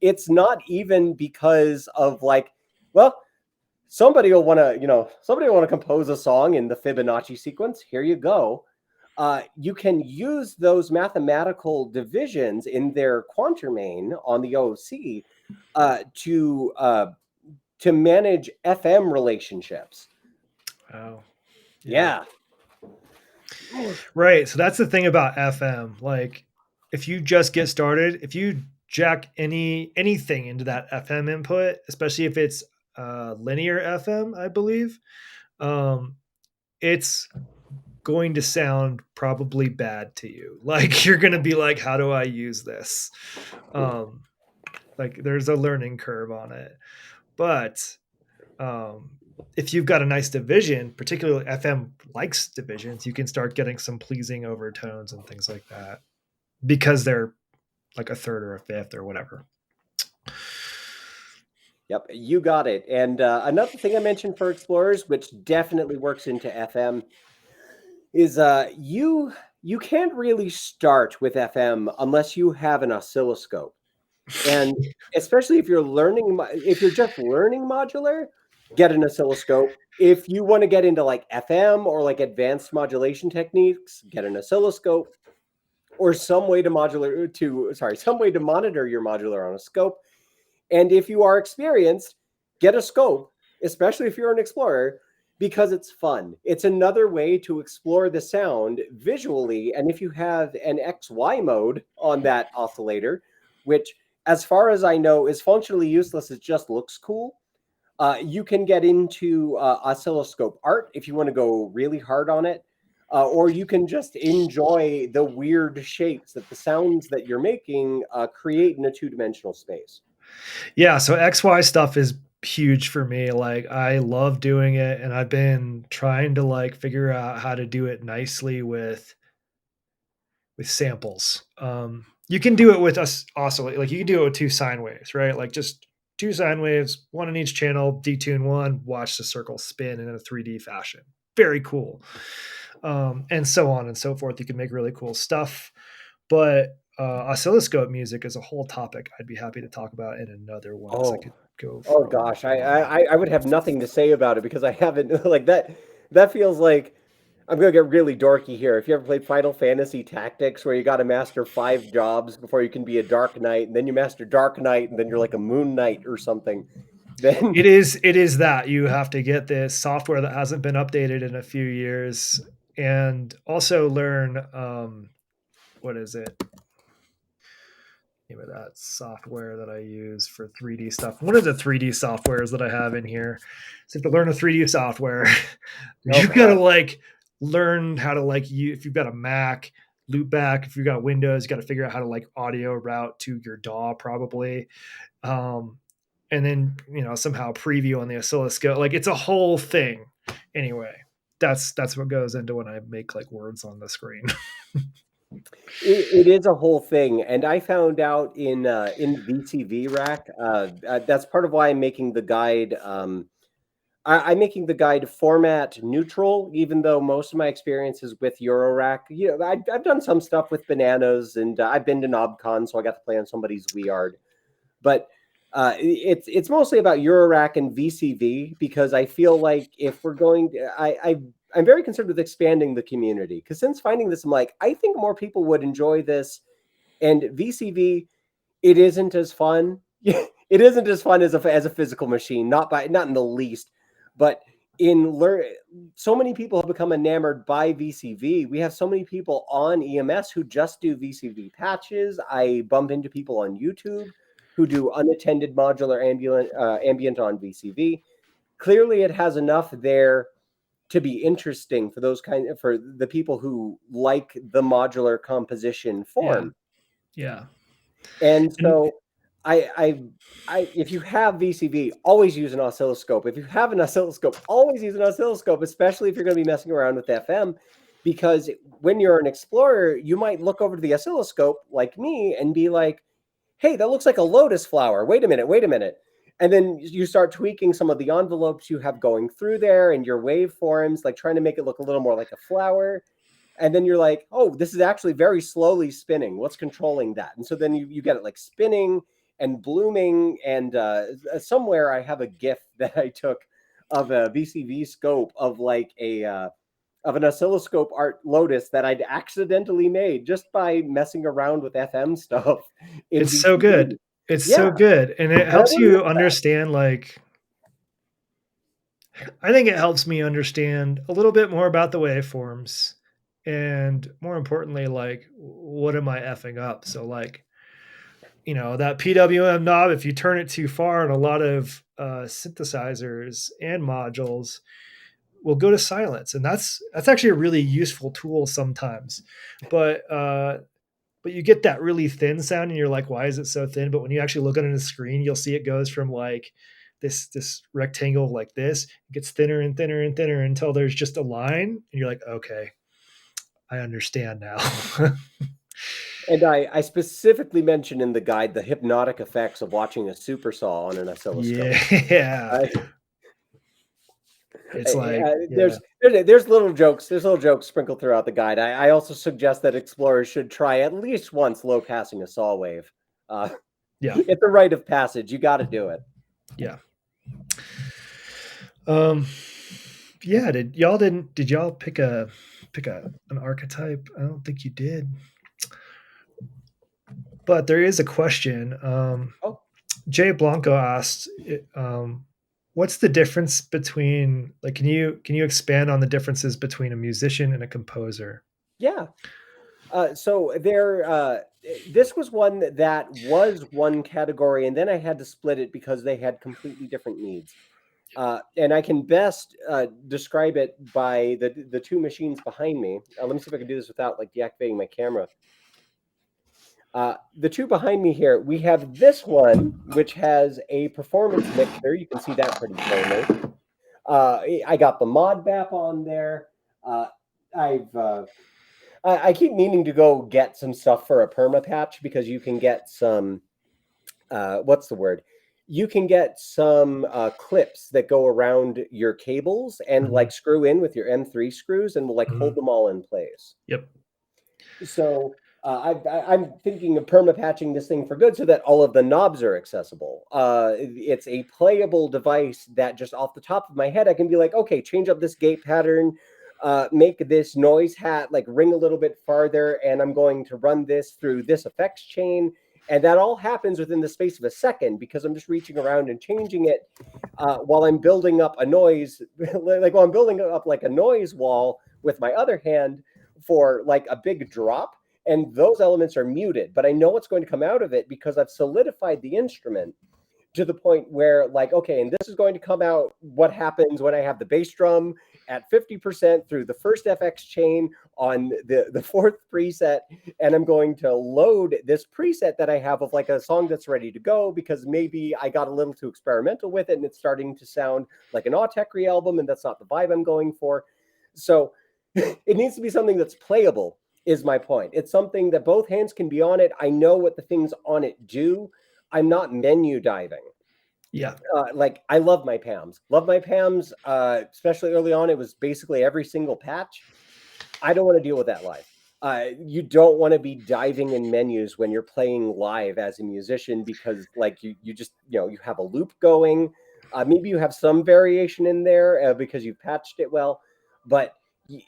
it's not even because of like, well, somebody will want to compose a song in the Fibonacci sequence. Here you go. You can use those mathematical divisions in their quantumane on the OC to to manage FM relationships. Wow. Yeah. Yeah. Right. So that's the thing about FM. Like, if you just get started, if you jack anything into that FM input, especially if it's linear FM, I believe, um, it's going to sound probably bad to you. Like, you're going to be like, how do I use this? Um, like, there's a learning curve on it. But um, if you've got a nice division, particularly FM likes divisions, you can start getting some pleasing overtones and things like that because they're like a third or a fifth or whatever. Yep, you got it. And another thing I mentioned for explorers, which definitely works into FM, is you can't really start with FM unless you have an oscilloscope. And especially if you're if you're just learning modular, get an oscilloscope. If you want to get into like FM or like advanced modulation techniques, get an oscilloscope or some way to some way to monitor your modular on a scope. And if you are experienced, get a scope, especially if you're an explorer, because it's fun. It's another way to explore the sound visually. And if you have an XY mode on that oscillator, which, as far as I know, is functionally useless, it just looks cool. You can get into oscilloscope art if you want to go really hard on it, or you can just enjoy the weird shapes that the sounds that you're making create in a two-dimensional space. Yeah, so XY stuff is huge for me. Like, I love doing it, and I've been trying to like figure out how to do it nicely with samples. You can do it with us oscillate, like you can do it with two sine waves, right? Like just two sine waves, one in each channel, detune one, watch the circle spin in a 3D fashion. Very cool. And so on and so forth. You can make really cool stuff. But oscilloscope music is a whole topic I'd be happy to talk about in another one because I Oh, could go oh for a gosh, long I would have nothing to say about it because I haven't like that. That feels like I'm gonna get really dorky here. If you ever played Final Fantasy Tactics, where you got to master 5 jobs before you can be a Dark Knight, and then you master Dark Knight, and then you're like a Moon Knight or something, then it is that you have to get this software that hasn't been updated in a few years and also learn what is it, name of that software that I use for 3D stuff. One of the 3D softwares that I have in here. So if you learn a 3D software, oh you've got to god, like learn how to like you if you've got a Mac, loop back. If you've got Windows, you got to figure out how to like audio route to your DAW probably. Um, and then somehow preview on the oscilloscope. Like it's a whole thing. Anyway, that's what goes into when I make like words on the screen. it is a whole thing, and I found out in VCV Rack. That's part of why I'm making the guide. I'm making the guide format neutral, even though most of my experience is with Eurorack. I've done some stuff with bananas, and I've been to KnobCon, so I got to play on somebody's Weird. But it's mostly about Eurorack and VCV because I feel like if we're going, I'm very concerned with expanding the community because since finding this, I'm like, I think more people would enjoy this. And VCV, it isn't as fun. It isn't as fun as a physical machine, not in the least. But so many people have become enamored by VCV. We have so many people on EMS who just do VCV patches. I bump into people on YouTube who do unattended modular ambient on VCV. Clearly, it has enough there to be interesting for the people who like the modular composition Yeah. form. Yeah. And And so if you have VCV, always use an oscilloscope. If you have an oscilloscope, always use an oscilloscope, especially if you're going to be messing around with FM, because when you're an explorer, you might look over to the oscilloscope like me and be like, hey, that looks like a lotus flower. Wait a minute, wait a minute. And then you start tweaking some of the envelopes you have going through there and your waveforms, like trying to make it look a little more like a flower. And then you're like, oh, this is actually very slowly spinning. What's controlling that? And so then you get it like spinning and blooming. And somewhere I have a GIF that I took of a VCV scope of like of an oscilloscope art lotus that I'd accidentally made just by messing around with FM stuff in it's so good. VCV. It's so Yeah, good. And it and I helps want to you use that. understand like I think it helps me understand a little bit more about the waveforms and more importantly, like what am I effing up? So like, that PWM knob, if you turn it too far on a lot of synthesizers and modules, will go to silence. And that's actually a really useful tool sometimes. But but you get that really thin sound and you're like, why is it so thin? But when you actually look at it on the screen, you'll see it goes from like this rectangle like this, it gets thinner and thinner and thinner until there's just a line, and you're like, okay, I understand now. And I specifically mentioned in the guide the hypnotic effects of watching a supersaw on an oscilloscope. Yeah. Uh, It's like, yeah, there's little jokes sprinkled throughout the guide. I also suggest that explorers should try at least once low passing a saw wave. Uh, yeah, it's a rite of passage. You got to do it. yeah. Um, yeah. Did y'all pick an archetype? I don't think you did. But there is a question. Oh, Jay Blanco asked, "What's the difference between like? Can you expand on the differences between a musician and a composer?" yeah. So this was one that was one category, and then I had to split it because they had completely different needs. And I can best describe it by the two machines behind me. Let me see if I can do this without like deactivating my camera. The two behind me here, we have this one, which has a performance mixer. You can see that pretty plainly. I got the mod map on there. Uh, I've I keep meaning to go get some stuff for a perma patch because you can get some what's the word? You can get some clips that go around your cables and Mhm, like screw in with your M3 screws and will like hold mhm. them all in place. Yep. So I'm thinking of perma patching this thing for good so that all of the knobs are accessible. It's a playable device that just off the top of my head I can be like, okay, change up this gate pattern, make this noise hat like ring a little bit farther, and I'm going to run this through this effects chain. And that all happens within the space of a second because I'm just reaching around and changing it while I'm building up a noise, like while I'm building up like a noise wall with my other hand for like a big drop. And those elements are muted, but I know what's going to come out of it because I've solidified the instrument to the point where like, okay, and this is going to come out what happens when I have the bass drum at 50% through the first FX chain on the fourth preset, and I'm going to load this preset that I have of like a song that's ready to go because maybe I got a little too experimental with it and it's starting to sound like an Autechre album, and that's not the vibe I'm going for. So it needs to be something that's playable, is my point. It's something that both hands can be on it. I know what the things on it do. I'm not menu diving. Yeah. Like I love my PAMs. Love my PAMs. Especially early on, it was basically every single patch. I don't want to deal with that live. You don't want to be diving in menus when you're playing live as a musician because, like, you just you have a loop going. Maybe you have some variation in there because you've patched it well, but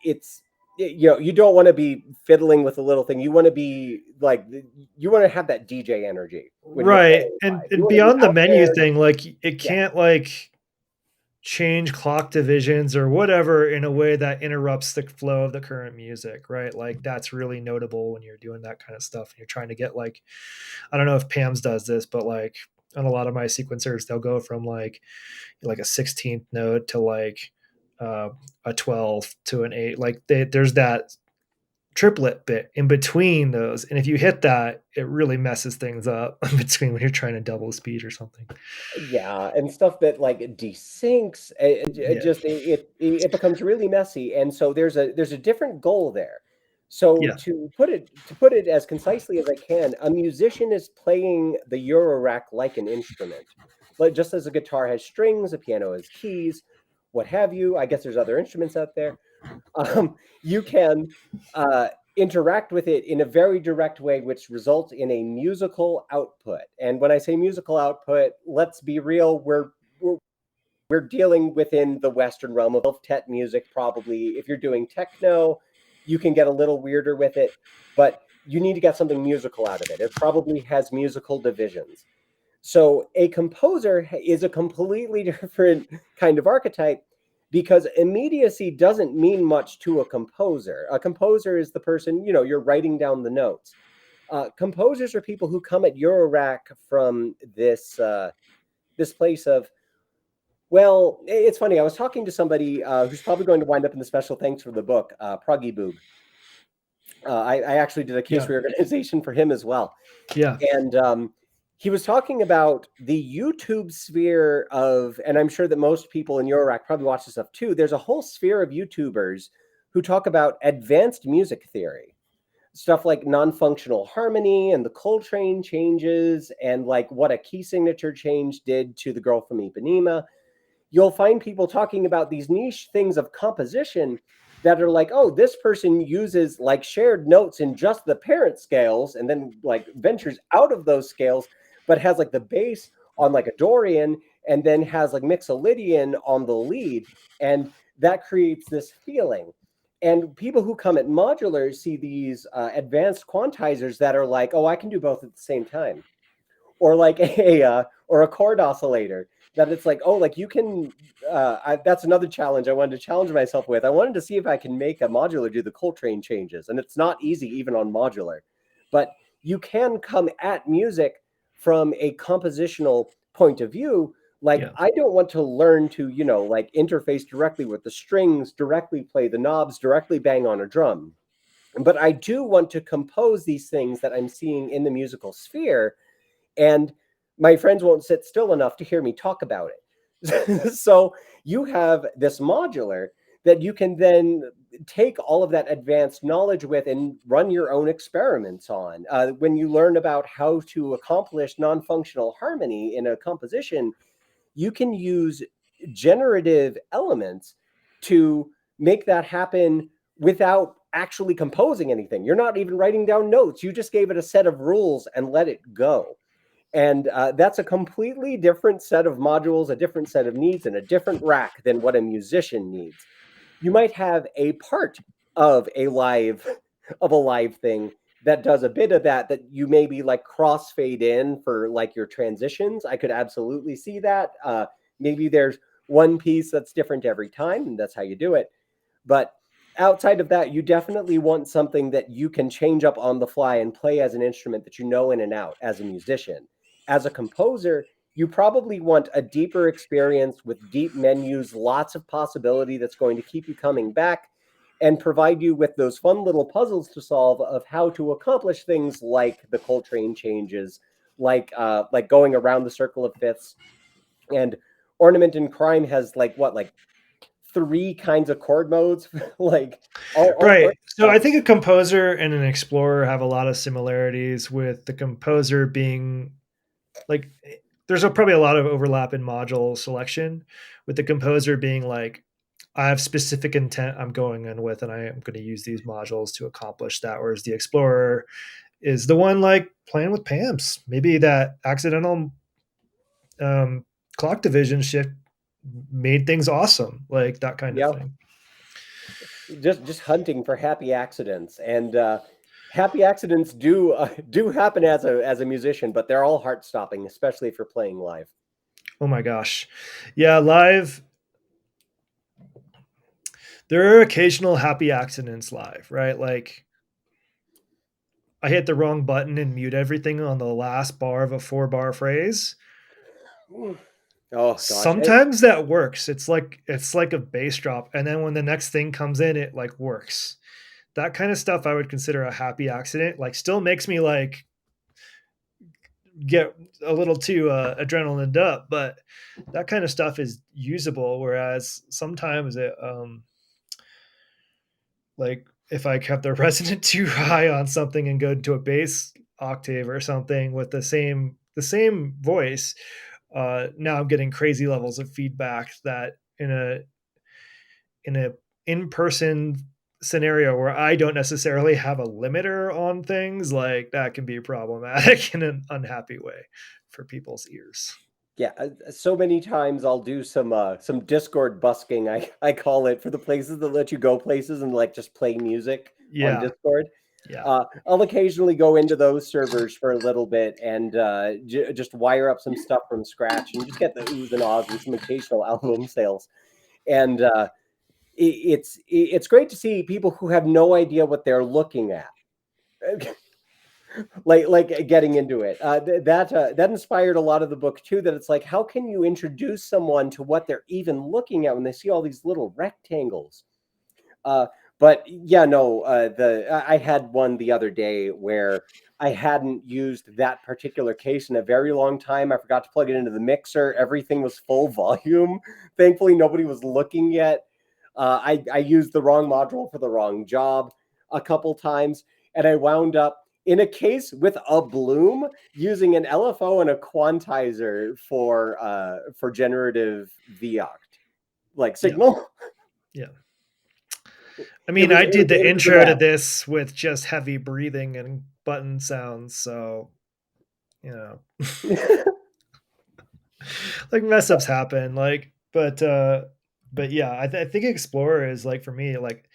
it's you don't want to be fiddling with a little thing. You want to be like you want to have that DJ energy when you're Right. playing And live. You and want to be beyond the out menu there. thing, like it Yeah, can't like change clock divisions or whatever in a way that interrupts the flow of the current music, right? Like that's really notable when you're doing that kind of stuff and you're trying to get like, I don't know if Pam's does this, but like on a lot of my sequencers, they'll go from like a 16th note to like uh, a 12 to an 8. Like there's that triplet bit in between those. And if you hit that, it really messes things up in between when you're trying to double speed or something. yeah, and stuff that like desyncs. It Yeah. just it becomes really messy, and so there's a different goal there. So Yeah. to put it as concisely as I can, a musician is playing the Eurorack like an instrument, but just as a guitar has strings, a piano has keys, what have you. I guess there's other instruments out there. You can interact with it in a very direct way, which results in a musical output. And when I say musical output, let's be real, we're dealing within the Western realm of tet music. Probably, if you're doing techno, you can get a little weirder with it, but you need to get something musical out of it. It probably has musical divisions. So a composer is a completely different kind of archetype because immediacy doesn't mean much to a composer. A composer is the person, you're writing down the notes. Composers are people who come at Eurorack from this place of, well, it's funny. I was talking to somebody who's probably going to wind up in the special thanks for the book, Pruggy Boob. I actually did a case Yeah. reorganization for him as well. Yeah. And he was talking about the YouTube sphere of, and I'm sure that most people in Eurorack probably watch this stuff too. There's a whole sphere of YouTubers who talk about advanced music theory, stuff like non-functional harmony and the Coltrane changes, and like what a key signature change did to the girl from Ipanema. You'll find people talking about these niche things of composition that are like, oh, this person uses like shared notes in just the parent scales and then like ventures out of those scales, but has like the bass on like a Dorian and then has like Mixolydian on the lead. And that creates this feeling. And people who come at modular see these advanced quantizers that are like, oh, I can do both at the same time, or like a chord oscillator that it's like, oh, like you can that's another challenge I wanted to challenge myself with. I wanted to see if I can make a modular do the Coltrane changes, and it's not easy even on modular, but you can come at music from a compositional point of view. Like, Yeah. I don't want to learn to, like interface directly with the strings, directly play the knobs, directly bang on a drum, but I do want to compose these things that I'm seeing in the musical sphere, and my friends won't sit still enough to hear me talk about it. So you have this modular that you can then take all of that advanced knowledge with and run your own experiments on. When you learn about how to accomplish non-functional harmony in a composition, you can use generative elements to make that happen without actually composing anything. You're not even writing down notes. You just gave it a set of rules and let it go. And that's a completely different set of modules, a different set of needs, and a different rack than what a musician needs. You might have a part of a live thing that does a bit of that you maybe like crossfade in for like your transitions. I could absolutely see that. Maybe there's one piece that's different every time, and that's how you do it. But outside of that, you definitely want something that you can change up on the fly and play as an instrument that you know in and out as a musician. As a composer, you probably want a deeper experience with deep menus, lots of possibility that's going to keep you coming back and provide you with those fun little puzzles to solve of how to accomplish things like the Coltrane changes, like going around the circle of fifths. And Ornament and Crime has like what, like three kinds of chord modes, like all Right. sorts of So stuff. I think a composer and an explorer have a lot of similarities, with the composer being like, there's probably a lot of overlap in module selection, with the composer being like, I have specific intent I'm going in with, and I am going to use these modules to accomplish that. Whereas the explorer is the one like playing with PAMs. Maybe that accidental um, clock division shift made things awesome, like that kind of Yeah, thing. just hunting for happy accidents, and happy accidents do happen as a musician, but they're all heart stopping, especially if you're playing live. Oh my gosh. Yeah, live, there are occasional happy accidents live, right? Like, I hit the wrong button and mute everything on the last bar of a 4-bar phrase. Oh gosh. Sometimes that works. It's like a bass drop, and then when the next thing comes in, it like works. That kind of stuff I would consider a happy accident. Like, still makes me like get a little too adrenaline up, but that kind of stuff is usable. Whereas sometimes it like, if I kept the resonant too high on something and go to a bass octave or something with the same voice, now I'm getting crazy levels of feedback that in a in-person scenario where I don't necessarily have a limiter on things, like that can be problematic in an unhappy way for people's ears. Yeah, so many times I'll do some Discord busking, I call it, for the places that let you go places and like just play music on Yeah, Discord. yeah, I'll occasionally go into those servers for a little bit and just wire up some stuff from scratch and just get the oohs and ahs and some occasional album sales. And it's great to see people who have no idea what they're looking at, like getting into it. That inspired a lot of the book too. That it's like, how can you introduce someone to what they're even looking at when they see all these little rectangles? Uh, but yeah, no, I had one the other day where I hadn't used that particular case in a very long time. I forgot to plug it into the mixer. Everything was full volume. Thankfully, nobody was looking yet. I used the wrong module for the wrong job a couple times, and I wound up in a case with a bloom using an LFO and a quantizer for generative Voct, like Yeah. signal. Yeah. I mean, I did the It was a intro to mess. this with just heavy breathing and button sounds, so you know, like mess ups happen. But yeah, I think Explorer is like for me, like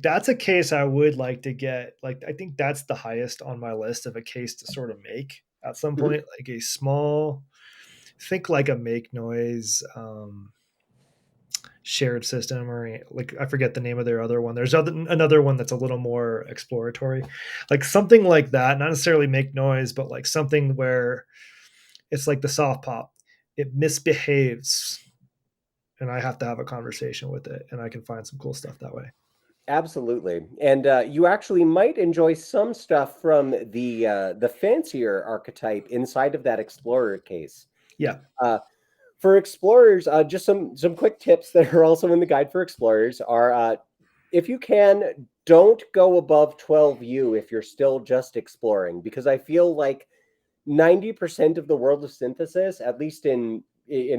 that's a case I would like to get. Like, I think that's the highest on my list of a case to sort of make at some Mhm. point, like a small, think like a make noise. Shared system, or like I forget the name of their other one. There's another one that's a little more exploratory, like something like that. Not necessarily make noise, but like something where it's like the soft pop. It misbehaves, and I have to have a conversation with it, and I can find some cool stuff that way. Absolutely, and you actually might enjoy some stuff from the fancier archetype inside of that Explorer case. Yeah, Uh, for explorers, just some quick tips that are also in the guide for explorers are, if you can, don't go above 12U if you're still just exploring, because I feel like 90% of the world of synthesis, at least in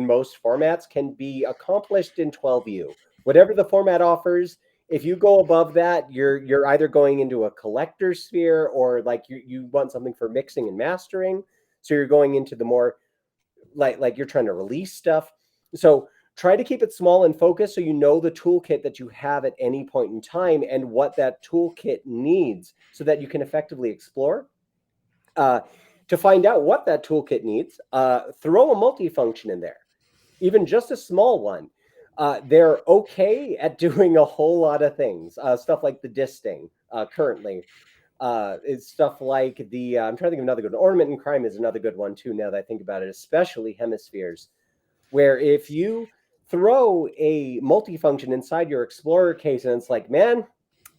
most formats, can be accomplished in 12U. Whatever the format offers, if you go above that, you're either going into a collector sphere, or like you want something for mixing and mastering. So you're going into the more like you're trying to release stuff. So try to keep it small and focused, so you know the toolkit that you have at any point in time and what that toolkit needs, so that you can effectively explore. Uh, to find out what that toolkit needs, throw a multifunction in there, even just a small one. They're okay at doing a whole lot of things. Stuff like the disting currently. It's stuff like I'm trying to think of another good one. Ornament and Crime is another good one too, now that I think about it, especially hemispheres, where if you throw a multifunction inside your Explorer case and it's like, man,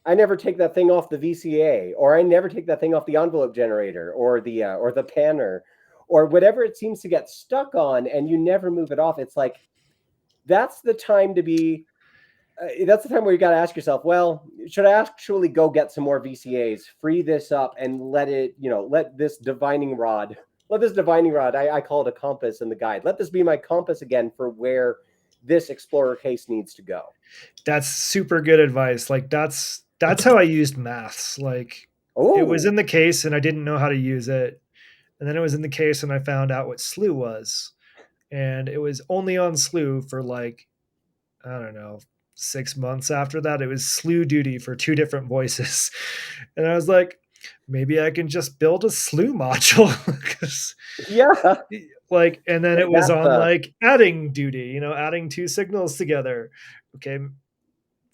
I never take that thing off the VCA, or I never take that thing off the envelope generator, or the panner, or whatever it seems to get stuck on, and you never move it off. It's like, that's the time to be. That's the time where you got to ask yourself, well, should I actually go get some more VCAs, free this up, and let it, let this divining rod, I call it a compass in the guide. Let this be my compass again for where this Explorer case needs to go. that's super good advice. Like that's how I used maths. Like it was Oh, in the case, and I didn't know how to use it, and then it was in the case, and I found out what slew was, and it was only on slew for like I don't know, 6 months after that. It was slew duty for two different voices. And I was like, maybe I can just build a slew module. Because yeah. like, and then it was That's on like adding duty, adding two signals together. Okay,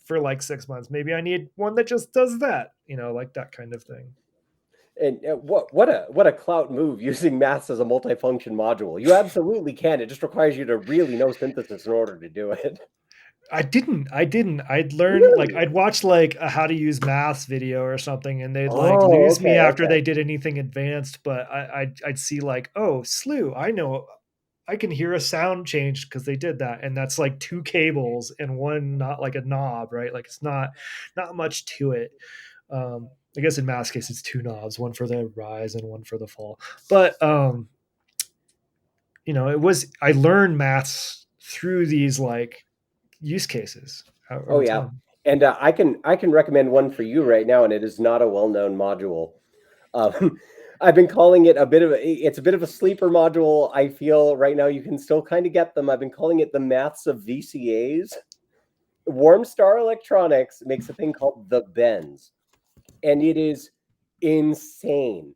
for like 6 months. Maybe I need one that just does that, like that kind of thing. and what a clout move, using maths as a multifunction module. You absolutely can. It just requires you to really know synthesis in order to do it. I didn't. I'd learn like Really? I'd watch like a how to use maths video or something, and they'd like Oh, lose me okay, after okay. they did anything advanced. But I'd see like, oh, slew. I know I can hear a sound change because they did that, and that's like two cables and one not like a knob, right? Like it's not much to it. I guess in maths case it's two knobs, one for the rise and one for the fall. But it was I learned maths through these like use cases Oh over yeah, time. and I can recommend one for you right now, and it is not a well-known module. Um, I've been calling it it's a bit of a sleeper module. I feel right now you can still kind of get them. I've been calling it the maths of VCAs. Warm Star Electronics makes a thing called the Bends, and it is insane.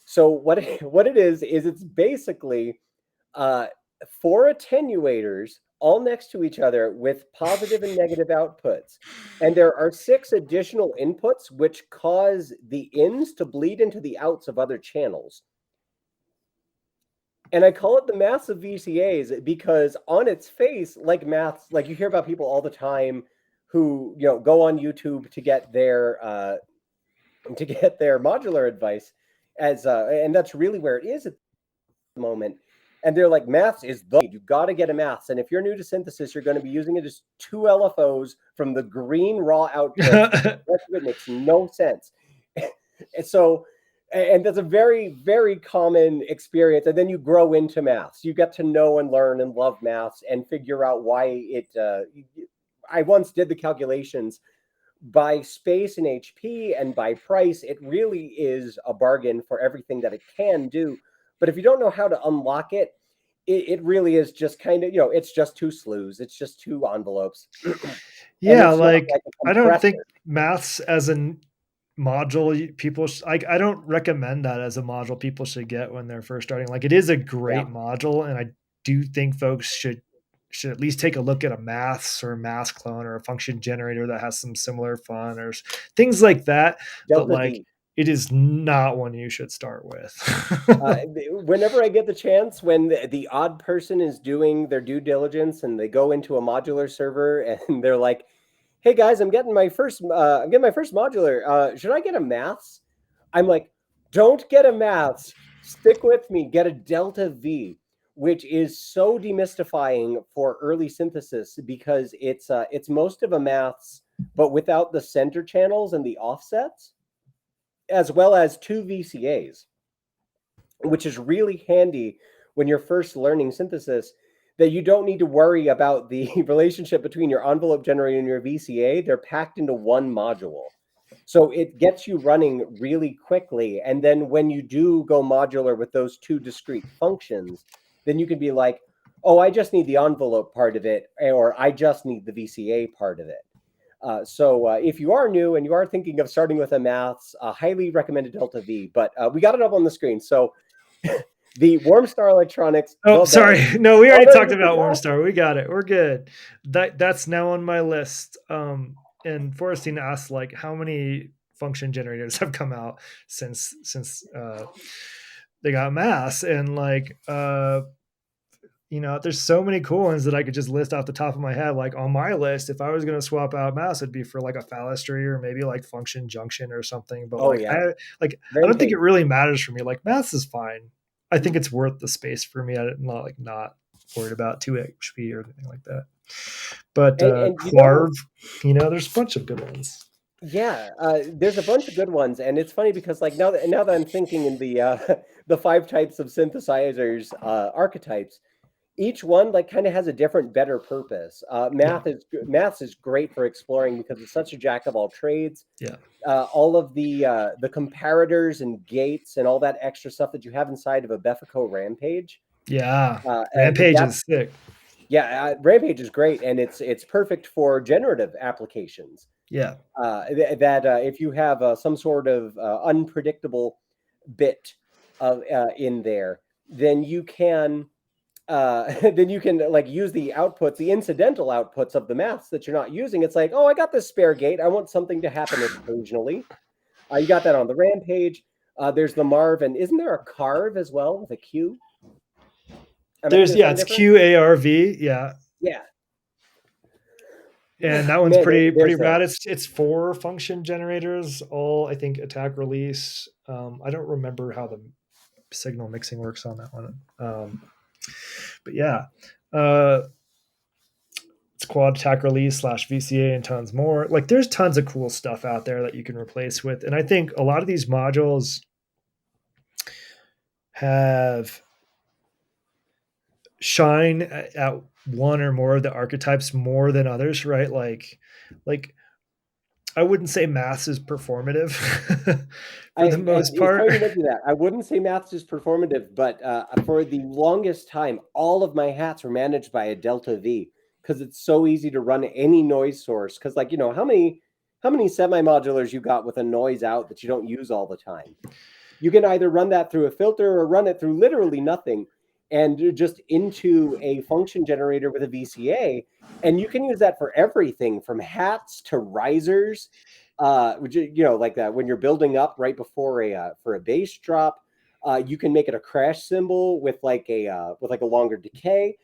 So what it is it's basically uh, four attenuators all next to each other with positive and negative outputs. And there are 6 additional inputs which cause the ins to bleed into the outs of other channels. And I call it the maths of VCAs because on its face, like maths, like you hear about people all the time who, go on YouTube to get their modular advice and that's really where it is at the moment. And they're like, maths is you got to get a maths. And if you're new to synthesis, you're going to be using it as 2 LFOs from the green raw outputs. And the rest of it makes no sense. And so, and that's a very, very common experience. And then you grow into maths. You get to know and learn and love maths and figure out why I once did the calculations by space and HP and by price. It really is a bargain for everything that it can do. But if you don't know how to unlock it, it really is just kind of, it's just 2 slews. It's just 2 envelopes. And Yeah, it's not like like a I don't think compressor. maths as a module I don't recommend that as a module people should get when they're first starting. Like it is a Yeah, great module, and I do think folks should at least take a look at a maths or a maths clone or a function generator that has some similar fun or things like that. But Delta like V. it is not one you should start with. Whenever I get the chance, when the odd person is doing their due diligence and they go into a modular server and they're like, "Hey guys, I'm getting my first modular. Should I get a maths?" I'm like, "Don't get a maths. Stick with me. Get a delta V," which is so demystifying for early synthesis because it's most of a maths, but without the center channels and the offsets, as well as 2 VCAs, which is really handy when you're first learning synthesis, that you don't need to worry about the relationship between your envelope generator and your VCA. They're packed into one module. So it gets you running really quickly. And then when you do go modular with those 2 discrete functions, then you can be like, oh, I just need the envelope part of it, or I just need the VCA part of it. So if you are new and you are thinking of starting with a maths, highly recommended Delta V. But we got it up on the screen. So the Warm Star Electronics, Oh, the best. sorry. No, we Oh already no, talked you about forgot. Wormstar. We got it. We're good. That's now on my list. And Forrestine asked like how many function generators have come out since they got mass, and like there's so many cool ones that I could just list off the top of my head. Like on my list, if I was going to swap out mass, it'd be for like a phalastry or maybe like function junction or something. But Oh like yeah, I don't think it Rampage. really matters for me. Like mass is fine. I think it's worth the space for me. I'm not worried about 2 HP or anything like that. But And you know Clarv, what's there's a bunch of good ones. yeah, there's a bunch of good ones, and it's funny because like now that I'm thinking in the the 5 types of synthesizers archetypes, each one like kind of has a different, better purpose. Yeah, Maths is great for exploring because it's such a jack of all trades. yeah, All of the comparators and gates and all that extra stuff that you have inside of a Befico Rampage. yeah. Rampage That's is sick. Rampage is great, and it's perfect for generative applications. Yeah, If you have some sort of unpredictable bit in there, then you can then you can like use the outputs, the incidental outputs of the maths that you're not using. It's like, oh, I got this spare gate. I want something to happen occasionally. You got that on the Rampage. There's the Marv, and isn't there a Carve as well with a Q? Am I thinking of something it's different? QARV. Yeah, Yeah, and that one's man. pretty There's a rad. It's 4 function generators, all I think attack release. I don't remember how the signal mixing works on that one, but yeah, uh, it's quad attack release slash VCA and tons more. Like there's tons of cool stuff out there that you can replace with, and I think a lot of these modules have shine at one or more of the archetypes more than others, right? Like I wouldn't say maths is performative for the I most was part. trying to mention that. I wouldn't say maths is performative, but for the longest time, all of my hats were managed by a Delta V because it's so easy to run any noise source. Because like how many semi modulars you got with a noise out that you don't use all the time? You can either run that through a filter or run it through literally nothing. and just into a function generator with a VCA. And you can use that for everything from hats to risers, which, like that when you're building up right before for a bass drop. You can make it a crash cymbal with like a longer decay.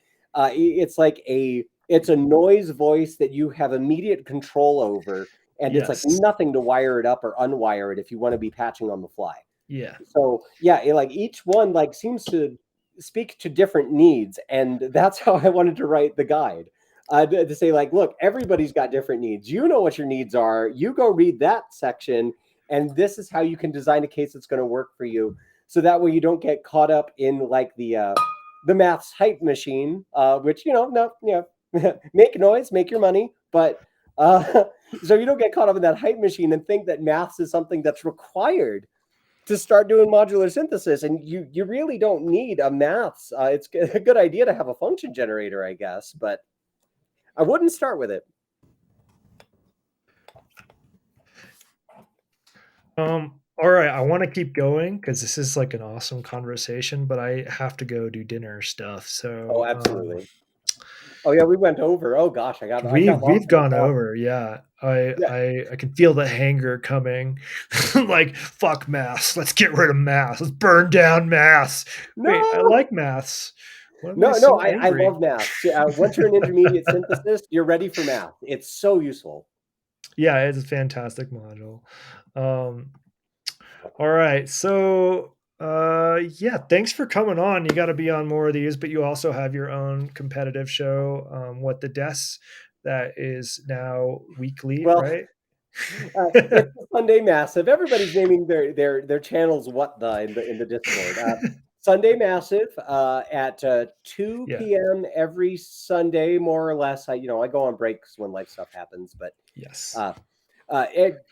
It's a noise voice that you have immediate control over, and it's like Yes. nothing to wire it up or unwire it if you want to be patching on the fly. Yeah. So yeah, like each one like seems to speak to different needs, and that's how I wanted to write the guide. To say like, look, everybody's got different needs. You know what your needs are. You go read that section, and this is how you can design a case that's going to work for you. So that way you don't get caught up in like the maths hype machine, which no, make noise, make your money, but uh, so you don't get caught up in that hype machine and think that maths is something that's required to start doing modular synthesis, and you really don't need a maths. It's a good idea to have a function generator, I guess, but I wouldn't start with it. All right, I want to keep going because this is like an awesome conversation, but I have to go do dinner stuff. Oh, So absolutely. Oh yeah, we went over. Oh gosh, I got lost we've in the gone sauce. over. Yeah, I Yeah. I I can feel the hanger coming. Like fuck mass. Let's get rid of mass. Let's burn down mass. Wait, I No, like maths. Why am I no, so I angry? love math. See, once you're in intermediate synthesis, you're ready for math. It's so useful. Yeah, it's a fantastic module. Um, all right. So, yeah, thanks for coming on. You got to be on more of these, but you also have your own competitive show, What the Deaths, that is now weekly, Well, right? it's the Sunday Massive. Everybody's naming their channels what the in the Discord. Sunday Massive at 2 Yeah. p.m. every Sunday, more or less. I go on breaks when life stuff happens, but Yes. uh,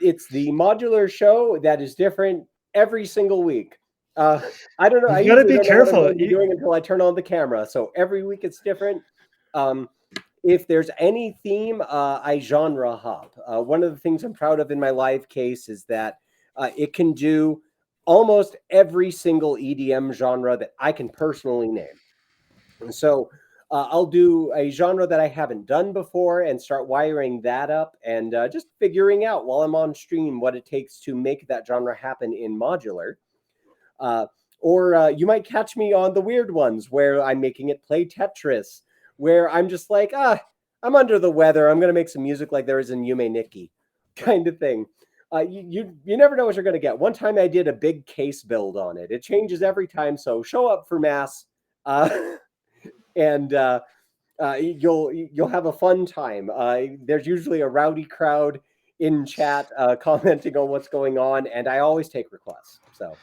it's the modular show that is different every single week. Uh, I don't know. I You got to usually be don't know what I'm careful. going to be doing until I turn on the camera. So every week it's different. Um, if there's any theme, I genre hop. One of the things I'm proud of in my live case is that it can do almost every single EDM genre that I can personally name. And so I'll do a genre that I haven't done before and start wiring that up and just figuring out while I'm on stream what it takes to make that genre happen in modular. Uh, or you might catch me on the weird ones where I'm making it play Tetris, where I'm just like, I'm under the weather. I'm going to make some music like there is in Yume Nikki, kind of thing. You never know what you're going to get. One time I did a big case build on it. It changes every time, so show up for mass, and you'll have a fun time. There's usually a rowdy crowd in chat commenting on what's going on, and I always take requests. So.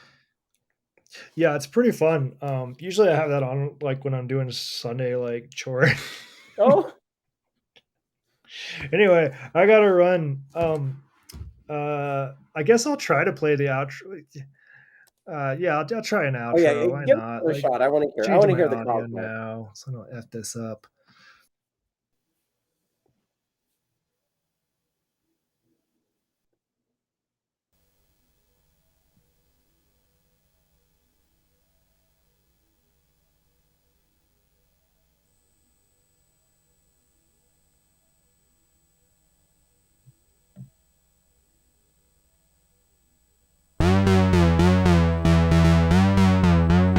Yeah, it's pretty fun. Usually I have that on like when I'm doing Sunday like chore. Oh, Anyway, I gotta run. I guess I'll try to play the outro. Yeah, I'll try an oh yeah, outro. Why give not? it a Like, shot. I want to hear. I change want to my hear the audio compliment. now so I don't F this up.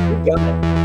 You got it.